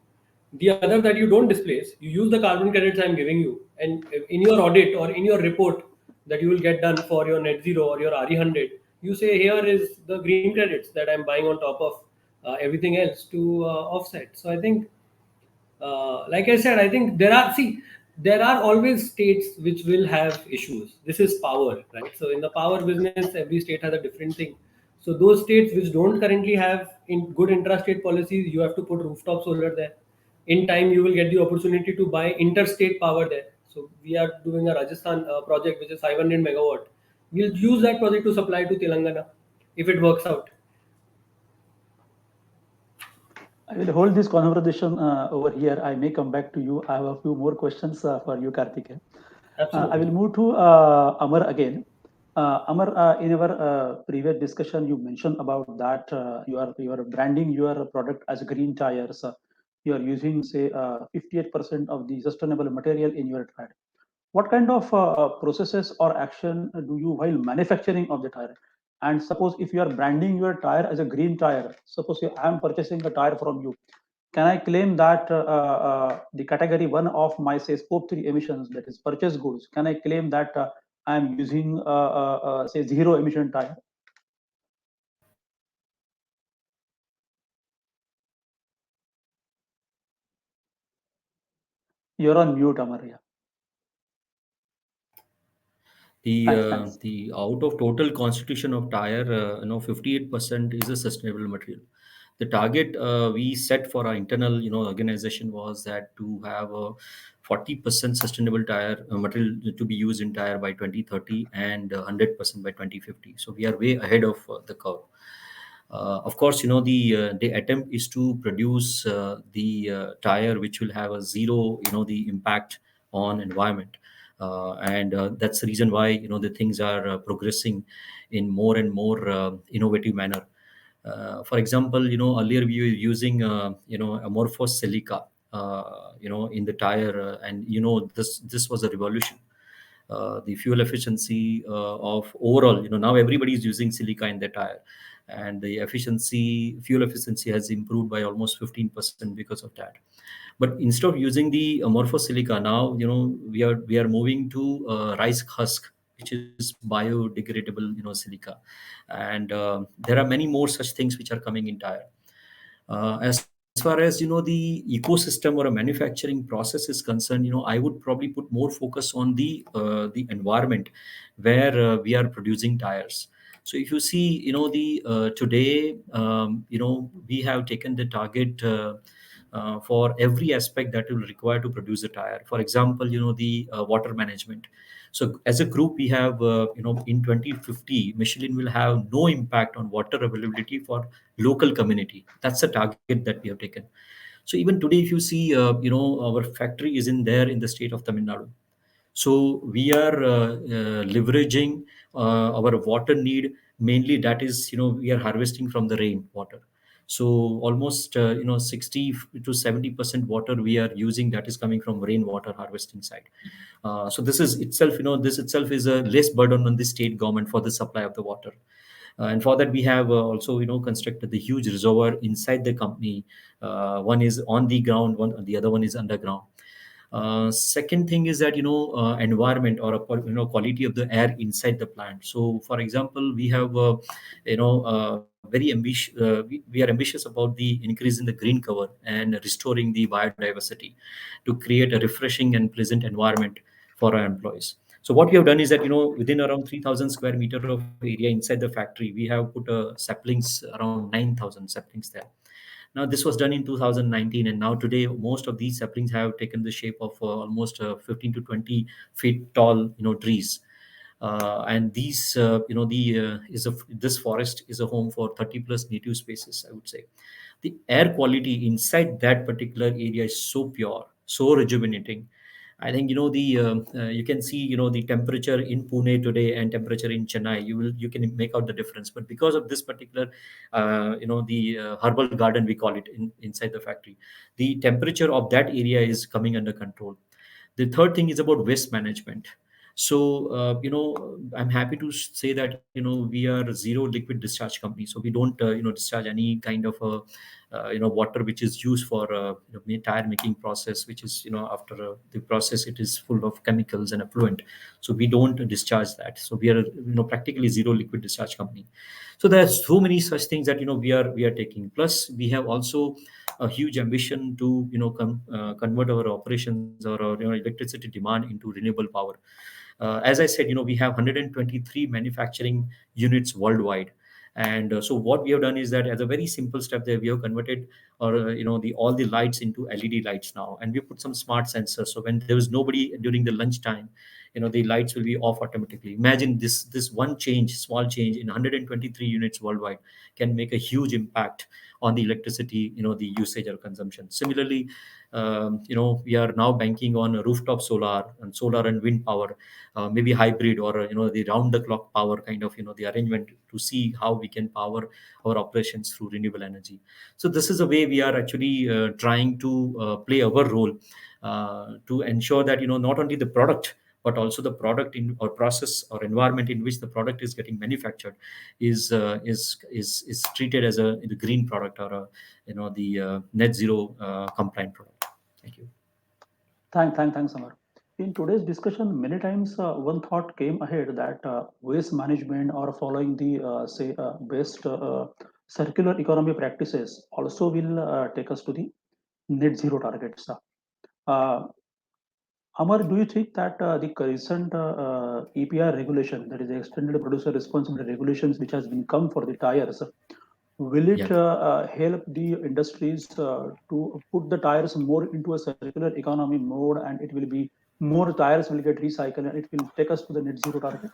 The other that you don't displace, you use the carbon credits I'm giving you, and in your audit or in your report that you will get done for your net zero or your RE100, you say here is the green credits that I'm buying on top of everything else to offset. So I think, like I said, I think there are always states which will have issues. This is power, right? So in the power business, every state has a different thing. So those states which don't currently have in good intrastate policies, you have to put rooftop solar there. In time, you will get the opportunity to buy interstate power there. So we are doing a Rajasthan project which is 500 megawatt. We'll use that project to supply to Telangana if it works out. I will hold this conversation over here. I may come back to you. I have a few more questions for you, Karthik. I will Absolutely. move to Amar again. Amar, in our previous discussion, you mentioned about that you are branding your product as green tires. You are using say 58% of the sustainable material in your tire. What kind of processes or action do you while manufacturing of the tire? And suppose if you are branding your tire as a green tire, suppose I am purchasing a tire from you, can I claim that the category one of my say scope three emissions, that is purchase goods, can I claim that I am using say zero emission tire? You're on mute, Amaria. The Thanks, thanks. the out of total constitution of tire, 58% is a sustainable material. The target we set for our internal organization was that to have a 40% sustainable tire material to be used in tire by 2030 and 100% by 2050. So we are way ahead of the curve. Of course, the attempt is to produce the tire which will have a zero, the impact on environment. And that's the reason why the things are progressing in more and more innovative manner. For example, earlier we were using amorphous silica in the tire, and this was a revolution. The fuel efficiency of overall, now everybody is using silica in their tire, and the fuel efficiency has improved by almost 15% because of that. But instead of using the amorphous silica, now we are moving to rice husk, which is biodegradable silica. And there are many more such things which are coming in tire. As far as the ecosystem or a manufacturing process is concerned, I would probably put more focus on the environment where we are producing tires. So if you see, the today, we have taken the target for every aspect that will require to produce a tire. For example, the water management. So as a group, we have, in 2050, Michelin will have no impact on water availability for local community. That's a target that we have taken. So even today, if you see, our factory is in there in the state of Tamil Nadu. So we are leveraging our water need mainly. That is, we are harvesting from the rain water. So almost 60 to 70% water we are using, that is coming from rainwater harvesting side. So this itself is a less burden on the state government for the supply of the water. And for that we have also constructed the huge reservoir inside the company. One is on the ground, the other one is underground. Second thing is that environment or quality of the air inside the plant. So for example, we have very ambitious we are ambitious about the increase in the green cover and restoring the biodiversity to create a refreshing and pleasant environment for our employees. So what we have done is that within around 3,000 square meter of area inside the factory, we have put saplings, around 9,000 saplings there. Now, this was done in 2019, and now today, most of these saplings have taken the shape of almost 15 to 20 feet tall, trees. And these, the is a this forest is a home for 30 plus native species, I would say. The air quality inside that particular area is so pure, so rejuvenating. I think the you can see the temperature in Pune today and temperature in Chennai. You can make out the difference. But because of this particular, the herbal garden we call it inside the factory, the temperature of that area is coming under control. The third thing is about waste management. So I'm happy to say that we are zero liquid discharge company. So we don't discharge any kind of water which is used for tire making process, which is after the process it is full of chemicals and effluent. So we don't discharge that. So we are practically zero liquid discharge company. So there are so many such things that we are taking. Plus we have also a huge ambition to convert our operations or our electricity demand into renewable power. As I said, we have 123 manufacturing units worldwide. And so what we have done is that as a very simple step there, we have converted or the all the lights into LED lights now, and we put some smart sensors. So when there is nobody during the lunchtime, the lights will be off automatically. Imagine this one change, small change in 123 units worldwide can make a huge impact on the electricity, the usage or consumption. Similarly, we are now banking on rooftop solar and wind power, maybe hybrid or the round the clock power kind of the arrangement, to see how we can power our operations through renewable energy. So this is a way we are actually trying to play our role to ensure that not only the product but also the product in or process or environment in which the product is getting manufactured is treated as a green product or the net zero compliant product. Thank you. Thanks, Amar. In today's discussion, many times one thought came ahead that waste management or following the best circular economy practices also will take us to the net zero targets. Uh, Amar, do you think that the recent EPR regulation, that is the Extended Producer Responsibility regulations, which has been come for the tires, will Yeah. it help the industries to put the tires more into a circular economy mode, and it will be more tires will get recycled and it will take us to the net zero target?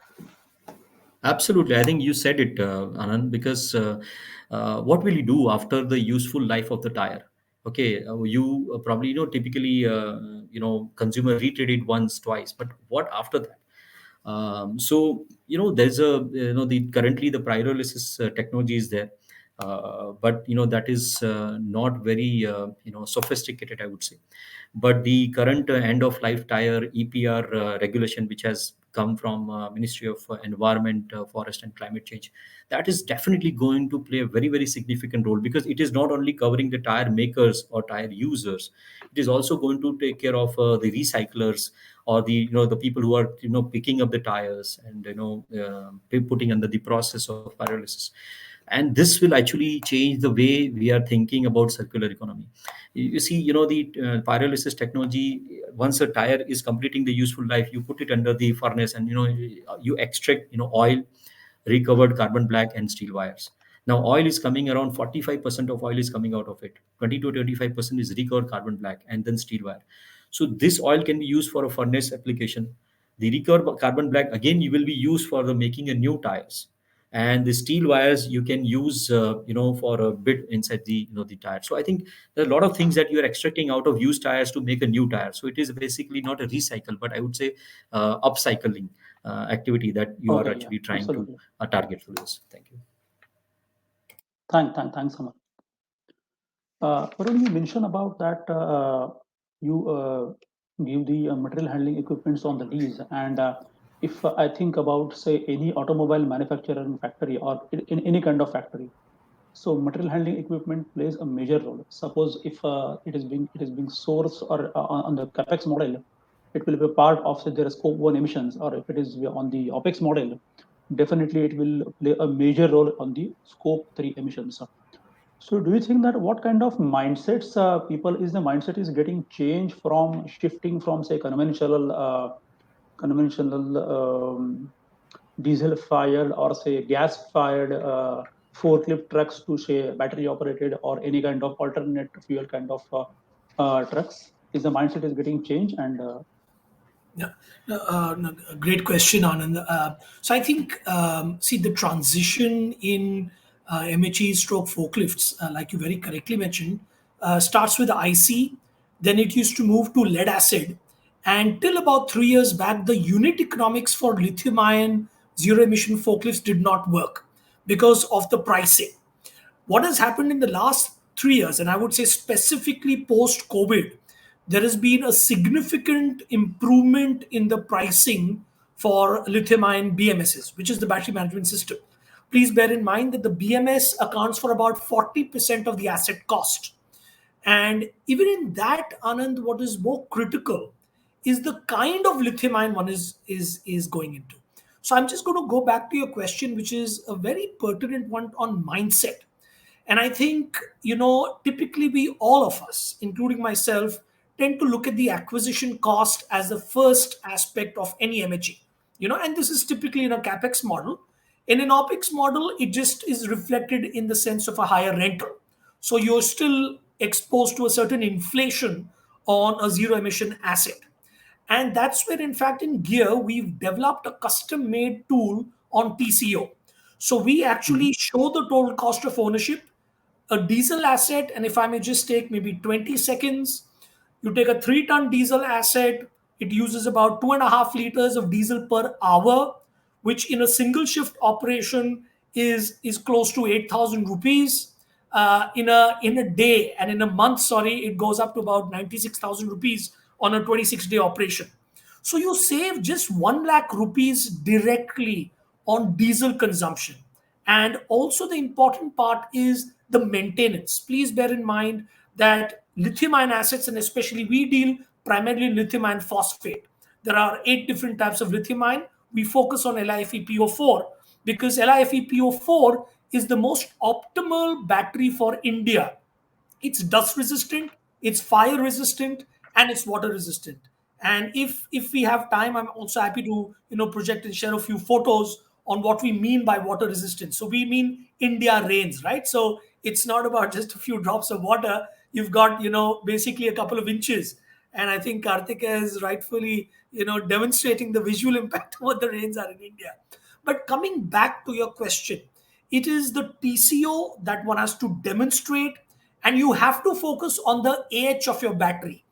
Absolutely. I think you said it, Anand, because what will you do after the useful life of the tire? Okay, you probably typically consumer retrade it once, twice, but what after that? So there's a the currently the pyrolysis technology is there, but that is not very sophisticated, I would say. But the current end of life tire EPR regulation, which has come from Ministry of Environment, Forest and Climate Change, that is definitely going to play a very very significant role, because it is not only covering the tire makers or tire users, it is also going to take care of the recyclers, or the the people who are picking up the tires and putting under the process of pyrolysis. And this will actually change the way we are thinking about circular economy. You see, the pyrolysis technology, once a tire is completing the useful life, you put it under the furnace, and you extract oil, recovered carbon black and steel wires. Now oil is coming around 45% of oil is coming out of it. 20 to 25% is recovered carbon black and then steel wire. So this oil can be used for a furnace application. The recovered carbon black again you will be used for the making a new tires, and the steel wires you can use for a bit inside the the tire. So I think there are a lot of things that you are extracting out of used tires to make a new tire. So it is basically not a recycle, but I would say upcycling activity that you are Okay, yeah, actually trying to absolutely. target through this. Thank you. Thanks so much. Varun, you mentioned about that you give the material handling equipments on the lease, and if I think about say any automobile manufacturing factory or in any kind of factory, so material handling equipment plays a major role. Suppose if it is being sourced or on the capex model, it will be a part of say, their scope one emissions, or if it is on the opex model, definitely it will play a major role on the scope three emissions. So, do you think that what kind of mindsets people is the mindset is getting changed from shifting from say conventional diesel fired or say gas fired forklift trucks to say battery operated or any kind of alternate fuel kind of trucks? Is the mindset is getting changed and Yeah, no, no, great question, Anand. So I think, see, the transition in MHE stroke forklifts, like you very correctly mentioned, starts with IC, then it used to move to lead acid, and till about 3 years back, the unit economics for lithium ion zero emission forklifts did not work because of the pricing. What has happened in the last 3 years, and I would say specifically post COVID, there has been a significant improvement in the pricing for lithium ion BMSs, which is the battery management system. Please bear in mind that the BMS accounts for about 40% of the asset cost. And even in that, Anand, what is more critical is the kind of lithium ion one is going into. So I'm just going to go back to your question, which is a very pertinent one on mindset. And I think, typically we, all of us, including myself, tend to look at the acquisition cost as the first aspect of any MHE. And this is typically in a capex model. In an opex model, it just is reflected in the sense of a higher rental. So you're still exposed to a certain inflation on a zero emission asset. And that's where, in fact, in Gear, we've developed a custom made tool on TCO. So we Mhm. actually show the total cost of ownership, a diesel asset, and if I may just take maybe 20 seconds, you take a 3-ton diesel asset, it uses about 2.5 liters of diesel per hour, which in a single shift operation is close to 8,000 rupees. In a day and in a month, sorry, it goes up to about 96,000 rupees on a 26-day operation. So you save just 1 lakh rupees directly on diesel consumption. And also, the important part is the maintenance. Please bear in mind that lithium ion assets, and especially we deal primarily in lithium ion phosphate. There are 8 different types of lithium ion. We focus on LiFePO4 because LiFePO4 is the most optimal battery for India. It's dust resistant, it's fire resistant, and it's water resistant. And if we have time, I'm also happy to project and share a few photos on what we mean by water resistance. So we mean India rains, right? So it's not about just a few drops of water. You've got basically a couple of inches. And I think Karthika is rightfully demonstrating the visual impact of what the rains are in India. But coming back to your question, it is the TCO that one has to demonstrate, and you have to focus on the AH of your battery,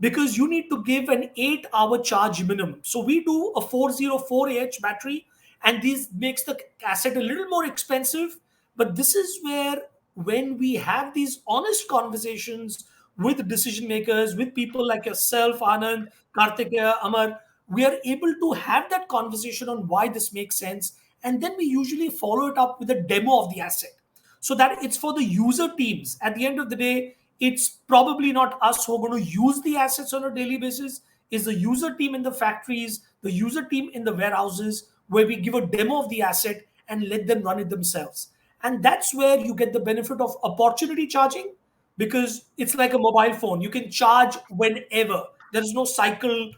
because you need to give an 8-hour charge minimum. So we do a 404 Ah battery, and this makes the asset a little more expensive. But this is where, when we have these honest conversations with decision makers, with people like yourself, Anand, Kartikeya, Amar, we are able to have that conversation on why this makes sense. And then we usually follow it up with a demo of the asset, so that it's for the user teams. At the end of the day, it's probably not us who are going to use the assets on a daily basis. Is the user team in the factories, the user team in the warehouses, where we give a demo of the asset and let them run it themselves. And that's where you get the benefit of opportunity charging, because it's like a mobile phone. You can charge whenever. There is no cycle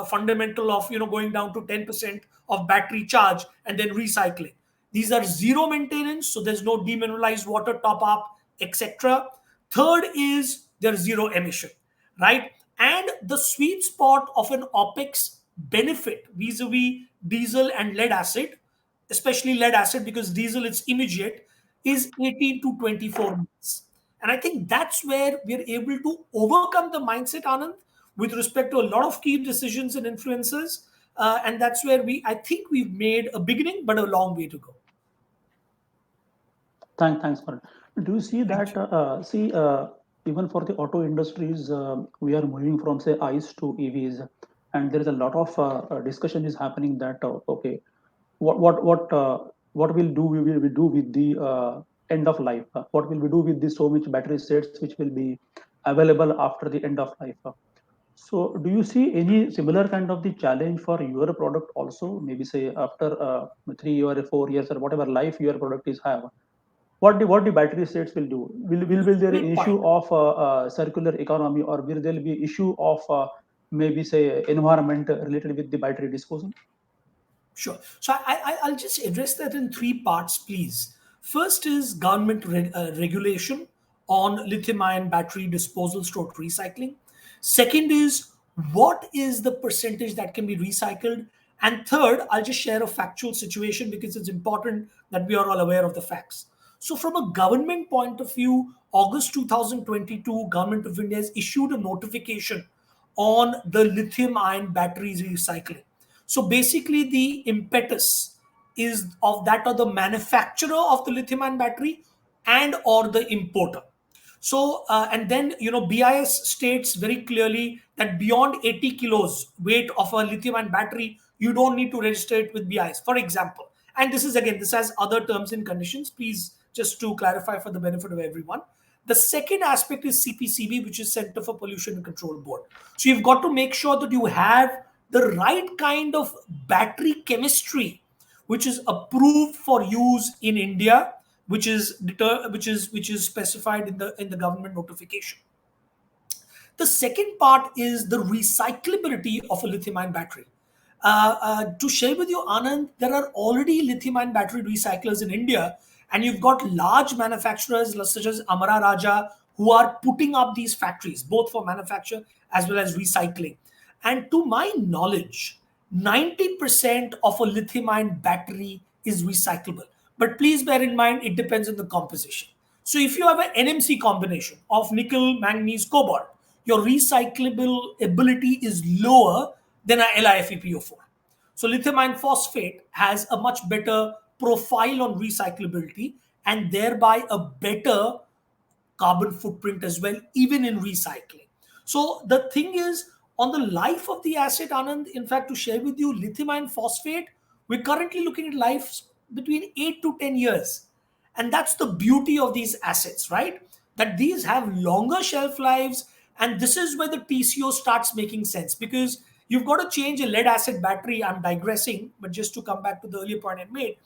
fundamental of going down to 10% of battery charge and then recycling. These are zero maintenance, so there's no demineralized water top up, etc. Third is there's zero emission, right? And the sweet spot of an OPEX benefit vis-a-vis diesel and lead acid, especially lead acid, because diesel it's immediate, is 18 to 24 months. And I think that's where we're able to overcome the mindset, Anand, with respect to a lot of key decisions and influences. And that's where I think we've made a beginning, but a long way to go. Thanks for it. Do you see Thank that? you. Even for the auto industries, we are moving from say ICE to EVs, and there is a lot of discussion is happening that okay, what will we do with the end of life? What will we do with the so much battery sets which will be available after the end of life? So, do you see any similar kind of the challenge for your product also? Maybe say after 3 or 4 years or whatever life your product is have, what the battery sets will do? Will there an Great issue point. of circular economy, or will there be issue of maybe say environment related with the battery disposal? Sure. So I'll just address that in three parts, please. First is government regulation on lithium-ion battery disposal stroke recycling. Second is, what is the percentage that can be recycled? And third, I'll just share a factual situation, because it's important that we are all aware of the facts. So from a government point of view, August 2022, Government of India has issued a notification on the lithium ion batteries recycling. So basically, the impetus is of that of the manufacturer of the lithium ion battery and or the importer. So and then BIS states very clearly that beyond 80 kilos weight of a lithium ion battery, you don't need to register it with BIS, for example. And this is, again, this has other terms and conditions, please, just to clarify for the benefit of everyone. The second aspect is CPCB, which is Center for Pollution and Control Board. So you've got to make sure that you have the right kind of battery chemistry, which is approved for use in India, which is specified in the government notification. The second part is the recyclability of a lithium-ion battery. To share with you, Anand, there are already lithium-ion battery recyclers in India, and you've got large manufacturers such as Amara Raja who are putting up these factories, both for manufacture as well as recycling. And to my knowledge, 90% of a lithium-ion battery is recyclable. But please bear in mind, it depends on the composition. So if you have an NMC combination of nickel, manganese, cobalt, your recyclable ability is lower than a LiFePO4. So lithium iron phosphate has a much better profile on recyclability, and thereby a better carbon footprint as well, even in recycling. So the thing is, on the life of the asset, Anand, in fact, to share with you, lithium iron phosphate, we're currently looking at life between 8 to 10 years. And that's the beauty of these assets, right? That these have longer shelf lives. And this is where the TCO starts making sense, because you've got to change a lead acid battery. I'm digressing, but just to come back to the earlier point I made,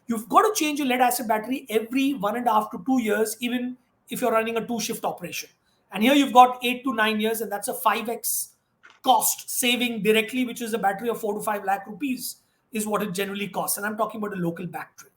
you've got to change a lead acid battery every 1.5 to 2 years, even if you're running a two-shift operation. And here you've got 8 to 9 years, and that's a 5x cost saving directly, which is a battery of 4 to 5 lakh rupees, is what it generally costs. And I'm talking about a local battery.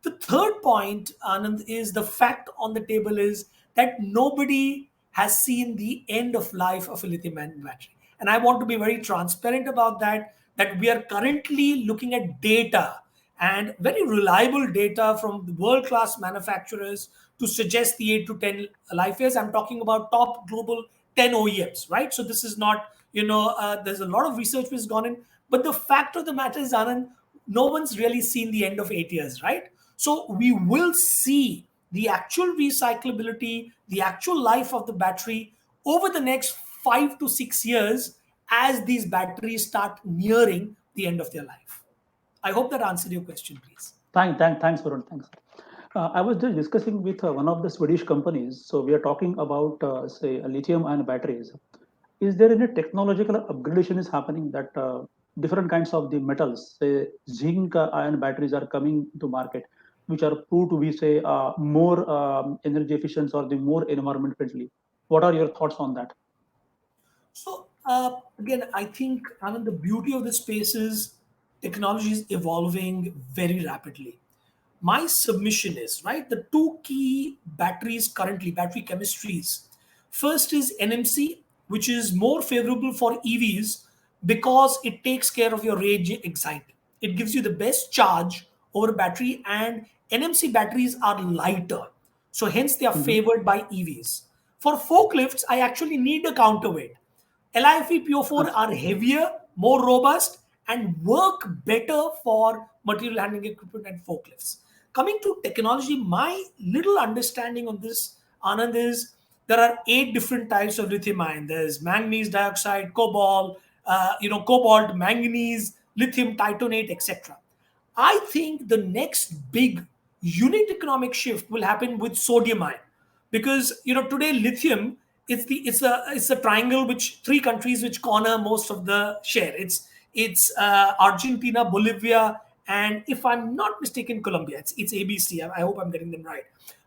The third point, Anand, is the fact on the table is that nobody has seen the end of life of a lithium ion battery. And I want to be very transparent about that, that we are currently looking at data and very reliable data from world class manufacturers to suggest the 8 to 10 life years. I'm talking about top global 10 OEMs, right? So this is not, there's a lot of research which has gone in. But the fact of the matter is, Anand, no one's really seen the end of 8 years, right? So we will see the actual recyclability, the actual life of the battery over the next 5 to 6 years as these batteries start nearing the end of their life. I hope that answered your question, please. Thanks, Varun. Thanks. I was just discussing with one of the Swedish companies. So we are talking about, say, lithium-ion batteries. Is there any technological upgradation is happening that different kinds of the metals, say, zinc ion batteries are coming to market, which are proved to be, say, more energy efficient or the more environment friendly? What are your thoughts on that? So again, I think, Anand, the beauty of the space is technology is evolving very rapidly. My submission is, right, the two key batteries currently, battery chemistries. First is NMC, which is more favorable for EVs because it takes care of your range anxiety. It gives you the best charge over battery, and NMC batteries are lighter. So hence they are Mhm. favored by EVs. For forklifts, I actually need a counterweight. LIFE PO4 Achha. are heavier, more robust, and work better for material handling equipment and forklifts. Coming to technology, my little understanding on this, Anand, is there are 8 different types of lithium ion. There's manganese dioxide, cobalt, manganese, lithium titanate, etc. I think the next big unit economic shift will happen with sodium ion, because today lithium, it's a triangle which three countries which corner most of the share. It's Argentina, Bolivia, and if I'm not mistaken, Colombia. It's ABC. I hope I'm getting them right.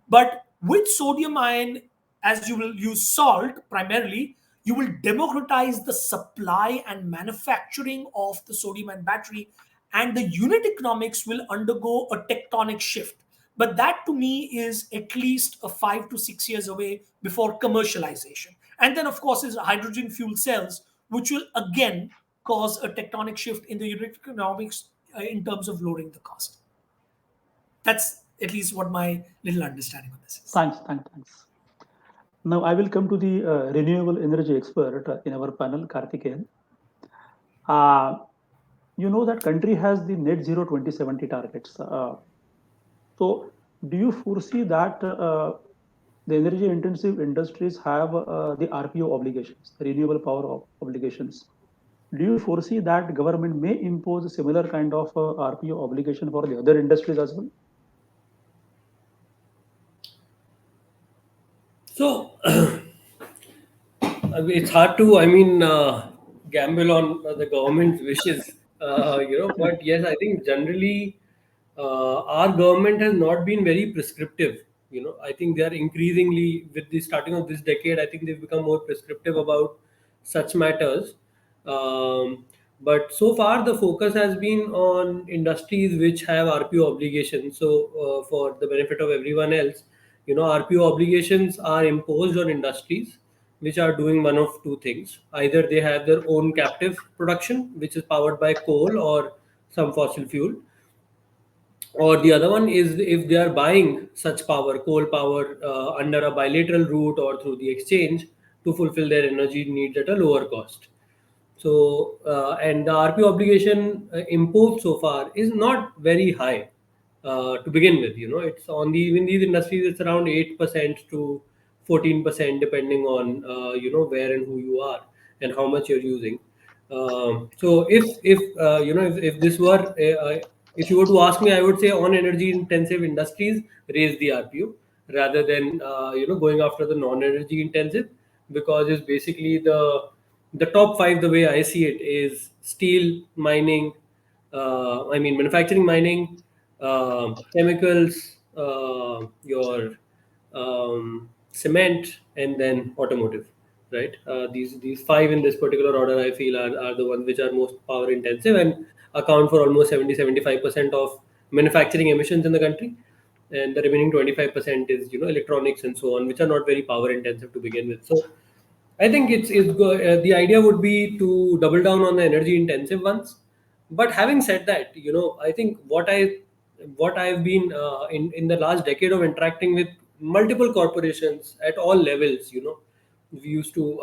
But with sodium ion, as you will use salt primarily, you will democratize the supply and manufacturing of the sodium ion battery, and the unit economics will undergo a tectonic shift. But that to me is at least a 5 to 6 years away before commercialization. And then, of course, is hydrogen fuel cells, which will again cause a tectonic shift in the unit economics in terms of lowering the cost. That's at least what my little understanding of this is. Thanks. Now I will come to the renewable energy expert in our panel, Karthikeyan. Uh, you know that country has the net zero 2070 targets. So do you foresee that the energy intensive industries have the RPO obligations, the renewable power obligations? Do you foresee that government may impose a similar kind of RPO obligation for the other industries as well? So it's hard to, gamble on the government's wishes, But yes, I think generally our government has not been very prescriptive. I think they are increasingly, with the starting of this decade, I think they've become more prescriptive about such matters. Um, but so far, the focus has been on industries which have RPO obligations. So, for the benefit of everyone else, RPO obligations are imposed on industries which are doing one of two things. Either they have their own captive production, which is powered by coal or some fossil fuel, or the other one is if they are buying such power, coal power, under a bilateral route or through the exchange to fulfill their energy needs at a lower cost. So, and the RP obligation imposed so far is not very high to begin with. It's on the in these industries, it's around 8% to 14%, depending on where and who you are and how much you're using. So, if this were if you were to ask me, I would say on energy intensive industries, raise the RPU rather than going after the non-energy intensive, because it's basically the top five, the way I see it, is steel, mining, manufacturing, mining, chemicals, your cement, and then automotive. Right? These five in this particular order, I feel, are the ones which are most power intensive and account for almost 70-75% of manufacturing emissions in the country. And the remaining 25% is electronics and so on, which are not very power intensive to begin with. So I think the idea would be to double down on the energy intensive ones, But having said that, I think what I've been in the last decade of interacting with multiple corporations at all levels. We used to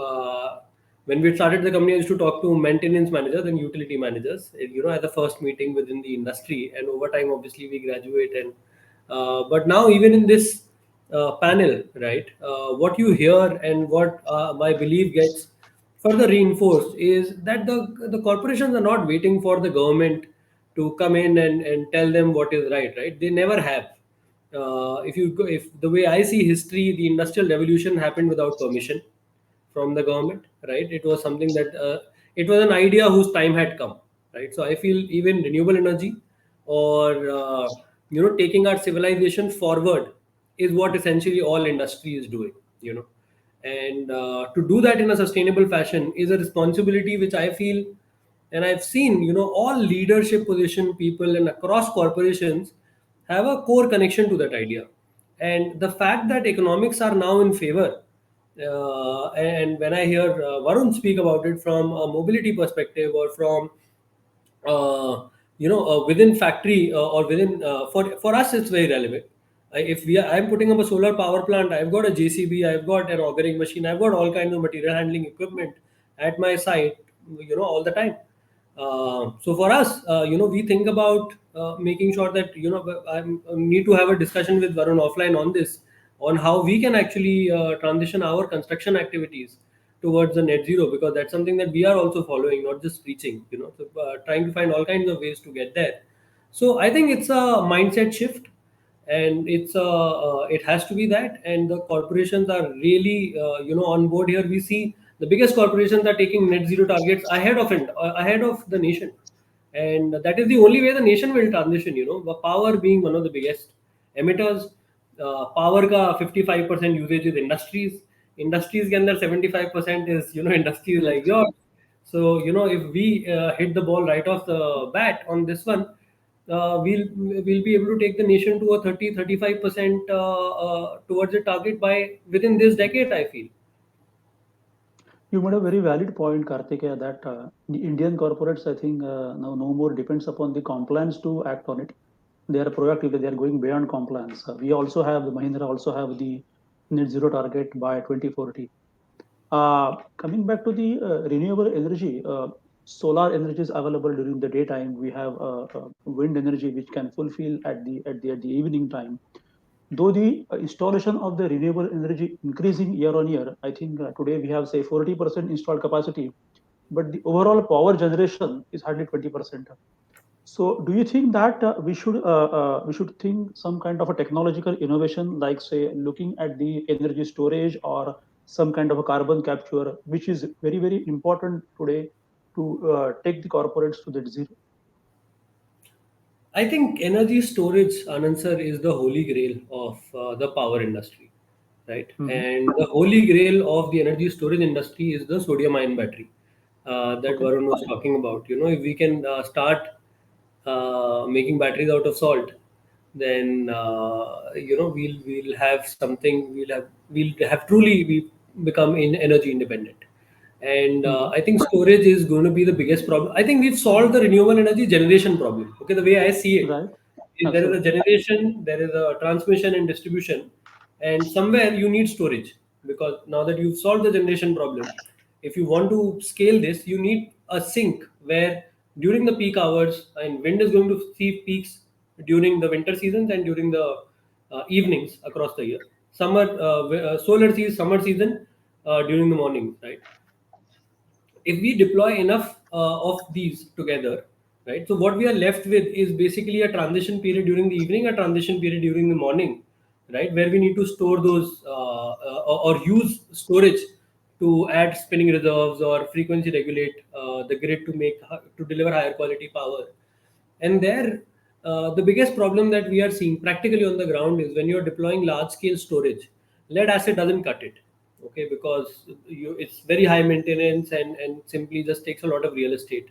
when we started the company, I used to talk to maintenance managers and utility managers, at the first meeting within the industry, and over time, obviously, we graduate. And but now, even in this panel, right, what you hear and what my belief gets further reinforced is that the corporations are not waiting for the government to come in and tell them what is right. Right, they never have. If the way I see history, the industrial revolution happened without permission from the government, right? It was something that it was an idea whose time had come, right? So I feel even renewable energy, or taking our civilization forward, is what essentially all industry is doing. And to do that in a sustainable fashion is a responsibility which I feel, and I've seen, all leadership position people and across corporations have a core connection to that idea. And the fact that economics are now in favor, and when I hear Varun speak about it from a mobility perspective, or from within factory, or within for us, it's very relevant. If I'm putting up a solar power plant, I've got a JCB, I've got an augering machine, I've got all kinds of material handling equipment at my site, all the time. So for us, we think about making sure that, I need to have a discussion with Varun offline on this, on how we can actually transition our construction activities towards the net zero, because that's something that we are also following, not just preaching. So, trying to find all kinds of ways to get there. So I think it's a mindset shift, and it has to be that, and the corporations are really on board here. We see the biggest corporations are taking net zero targets ahead of the nation, and that is the only way the nation will transition. The power being one of the biggest emitters. Power ka 55% usage is industries के अंदर 75% is industries like yours. So if we hit the ball right off the bat on this one, we'll be able to take the nation to a 30-35% towards the target by within this decade, I feel. You made a very valid point, Kartikeya, that the Indian corporates, I think, now no more depends upon the compliance to act on it. They are proactive; they are going beyond compliance. We also have the Mahindra also have the net zero target by 2040. Coming back to the renewable energy, solar energy is available during the daytime. We have wind energy which can fulfill at the evening time. Though the installation of the renewable energy increasing year on year, I think today we have say 40% installed capacity, but the overall power generation is hardly 20%. So, do you think that we should think some kind of a technological innovation, like say looking at the energy storage or some kind of a carbon capture, which is very important today to take the corporates to the zero? I think energy storage, Anand, is the holy grail of the power industry, right? Hmm. And the holy grail of the energy storage industry is the sodium ion battery that Okay, Varun was talking about. If we can start making batteries out of salt, then we'll have something. We'll have truly we become in energy independent. And hmm, I think storage is going to be the biggest problem. I think we've solved the renewable energy generation problem. Okay, the way I see it right, is there is a absolutely, generation, there is a transmission and distribution, and somewhere you need storage, because now that you've solved the generation problem, if you want to scale this, you need a sink where during the peak hours, and wind is going to see peaks during the winter seasons and during the evenings across the year. Solar sees summer season during the morning, right? If we deploy enough of these together, right? So what we are left with is basically a transition period during the evening, a transition period during the morning, right? Where we need to store those or use storage to add spinning reserves or frequency regulate the grid to deliver higher quality power. And there, the biggest problem that we are seeing practically on the ground is when you're deploying large scale storage, lead acid doesn't cut it. Okay, because it's very high maintenance, and simply just takes a lot of real estate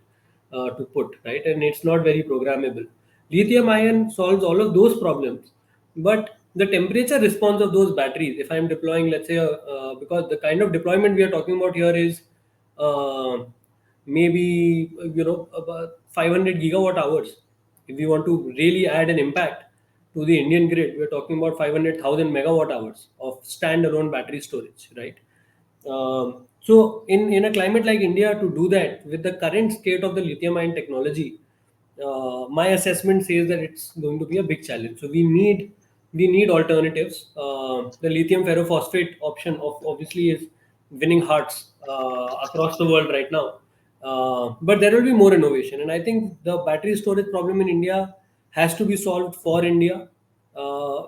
to put, right? And it's not very programmable. Lithium ion solves all of those problems, but the temperature response of those batteries, if I'm deploying, let's say, because the kind of deployment we are talking about here is uh, maybe about 500 gigawatt hours. If we want to really add an impact to the Indian grid, we're talking about 500,000 megawatt hours of standalone battery storage, right? So in a climate like India, to do that with the current state of the lithium ion technology, my assessment says that it's going to be a big challenge. So we need alternatives. The lithium ferrophosphate option obviously is winning hearts across the world right now. But there will be more innovation, and I think the battery storage problem in India has to be solved for India.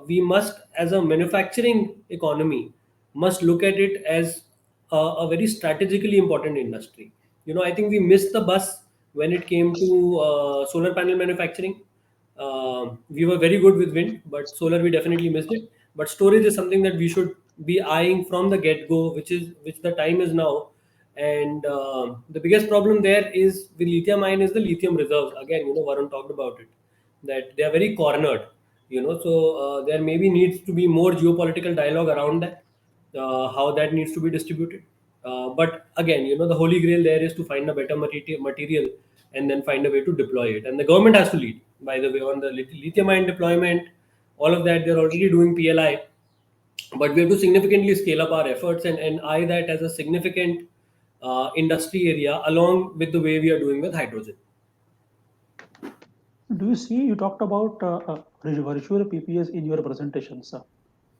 We must, as a manufacturing economy, must look at it as a very strategically important industry. I think we missed the bus when it came to solar panel manufacturing. We were very good with wind, but solar we definitely missed it. But storage is something that we should be eyeing from the get go, which the time is now. And the biggest problem there is with lithium ion is the lithium reserves. Again, Varun talked about it, that they are very cornered. So there maybe needs to be more geopolitical dialogue around that, how that needs to be distributed. But again, the holy grail there is to find a better material and then find a way to deploy it. And the government has to lead, by the way, on the lithium ion deployment, all of that. They're already doing PLI, but we have to significantly scale up our efforts and eye that as a significant industry area along with the way we are doing with hydrogen. Do you see, you talked about virtual PPAs in your presentations. Uh,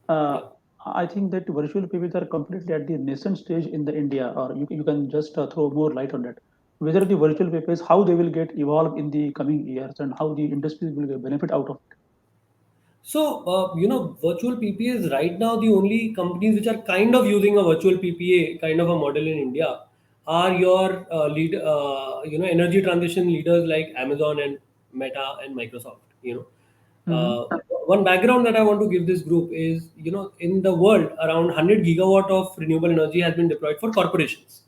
Yeah. I think that virtual PPAs are completely at the nascent stage in the India, or you can just throw more light on that. Whether the virtual PPAs, how they will get evolved in the coming years, and how the industry will get benefit out of it. So, virtual PPA is right now the only companies which are kind of using a virtual PPA kind of a model in India are your energy transition leaders like Amazon and Meta and Microsoft. Mhm. One background that I want to give this group is, in the world, around 100 gigawatt of renewable energy has been deployed for corporations.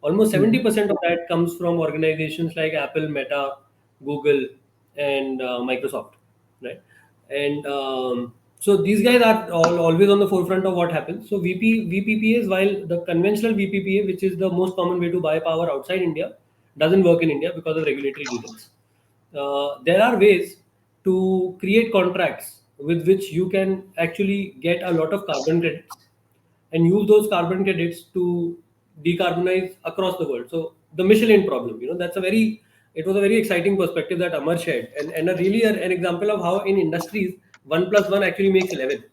Almost Mhm. 70% of that comes from organizations like Apple, Meta, Google, and Microsoft, right? And so these guys are always on the forefront of what happens. So VPPAs, while the conventional VPPA, which is the most common way to buy power outside India, doesn't work in India because of regulatory reasons. There are ways to create contracts with which you can actually get a lot of carbon credits and use those carbon credits to decarbonize across the world. So the Michelin problem, it was a very exciting perspective that Amar shared, and a really an example of how in industries 1 plus 1 actually makes 11.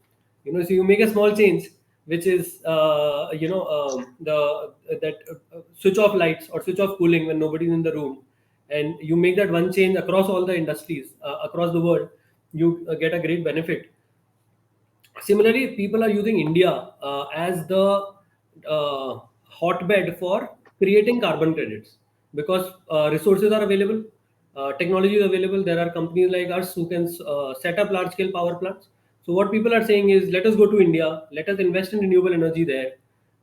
So you make a small change, which is the that switch off lights or switch off cooling when nobody's in the room, and you make that one change across all the industries across the world, you get a great benefit. Similarly, people are using India as the hotbed for creating carbon credits because resources are available, technology is available. There are companies like us who can set up large scale power plants. So, what people are saying is, let us go to India, let us invest in renewable energy there.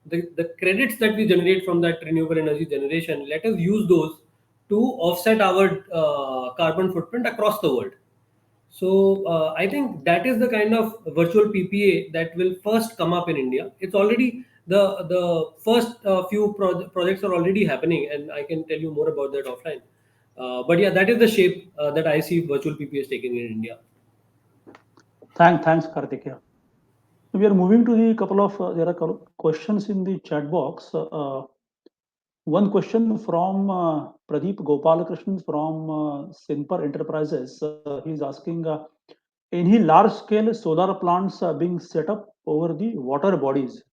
The credits that we generate from that renewable energy generation, let us use those to offset our carbon footprint across the world. So I think that is the kind of virtual PPA that will first come up in India. It's already the first few projects are already happening, and I can tell you more about that offline. But yeah, that is the shape that I see virtual PPAs taking in India. Thanks, Karthikeya. We are moving to the couple of there are questions in the chat box. One question from Pradeep Gopalakrishnan from Simper Enterprises. He's asking, any large scale solar plants being set up over the water bodies?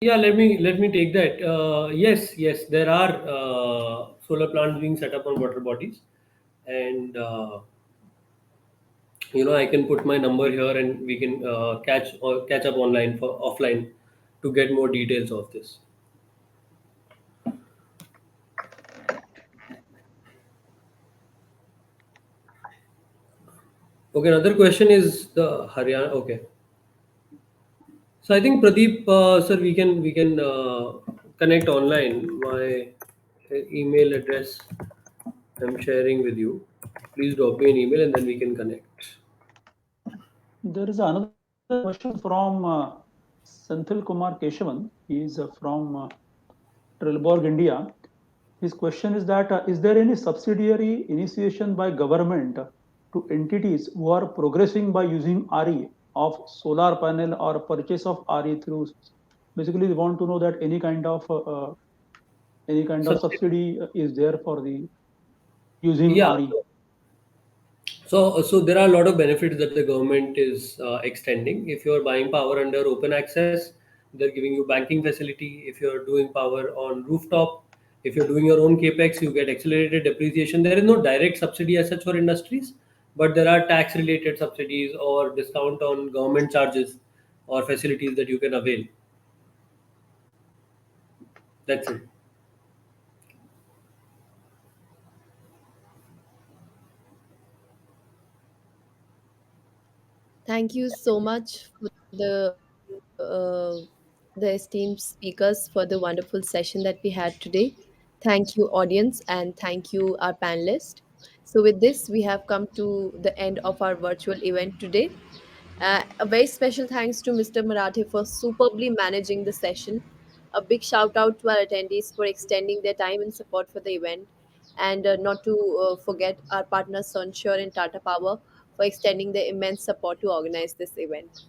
Yeah, let me take that. Yes, there are solar plants being set up on water bodies, and I can put my number here and we can catch up online for offline to get more details of this. Okay, another question is the Haryana. Okay, so I think Pradeep, sir, we can connect online. My email address I'm sharing with you. Please drop me an email and then we can connect. There is another question from Senthil Kumar Keshavan. He is from Trelleborg, India. His question is that is there any subsidiary initiation by government to entities who are progressing by using RE of solar panel or purchase of RE through? Basically, they want to know that any kind of Subsidy. subsidy is there for the using Yeah. RE. So there are a lot of benefits that the government is extending. If you're buying power under open access, they're giving you banking facility. If you're doing power on rooftop, if you're doing your own capex, you get accelerated depreciation. There is no direct subsidy as such for industries, but there are tax-related subsidies or discount on government charges or facilities that you can avail. That's it. Thank you so much for the esteemed speakers for the wonderful session that we had today. Thank you, audience, and thank you, our panelists. So, with this, we have come to the end of our virtual event today. A very special thanks to Mr. Marathe for superbly managing the session. A big shout out to our attendees for extending their time and support for the event. And not to forget our partners Sunshore and Tata Power for extending their immense support to organize this event.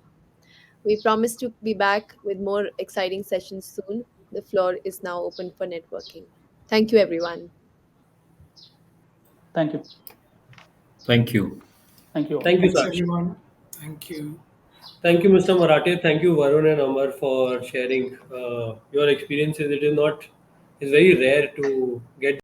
We promise to be back with more exciting sessions soon. The floor is now open for networking. Thank you, everyone. Thank you. Thank you. Thank you all. Thank you, Thanks, Sakshi. everyone. Thank you. Thank you, Mr. Marathe. Thank you, Varun and Amar, for sharing your experiences. It is not, it's very rare to get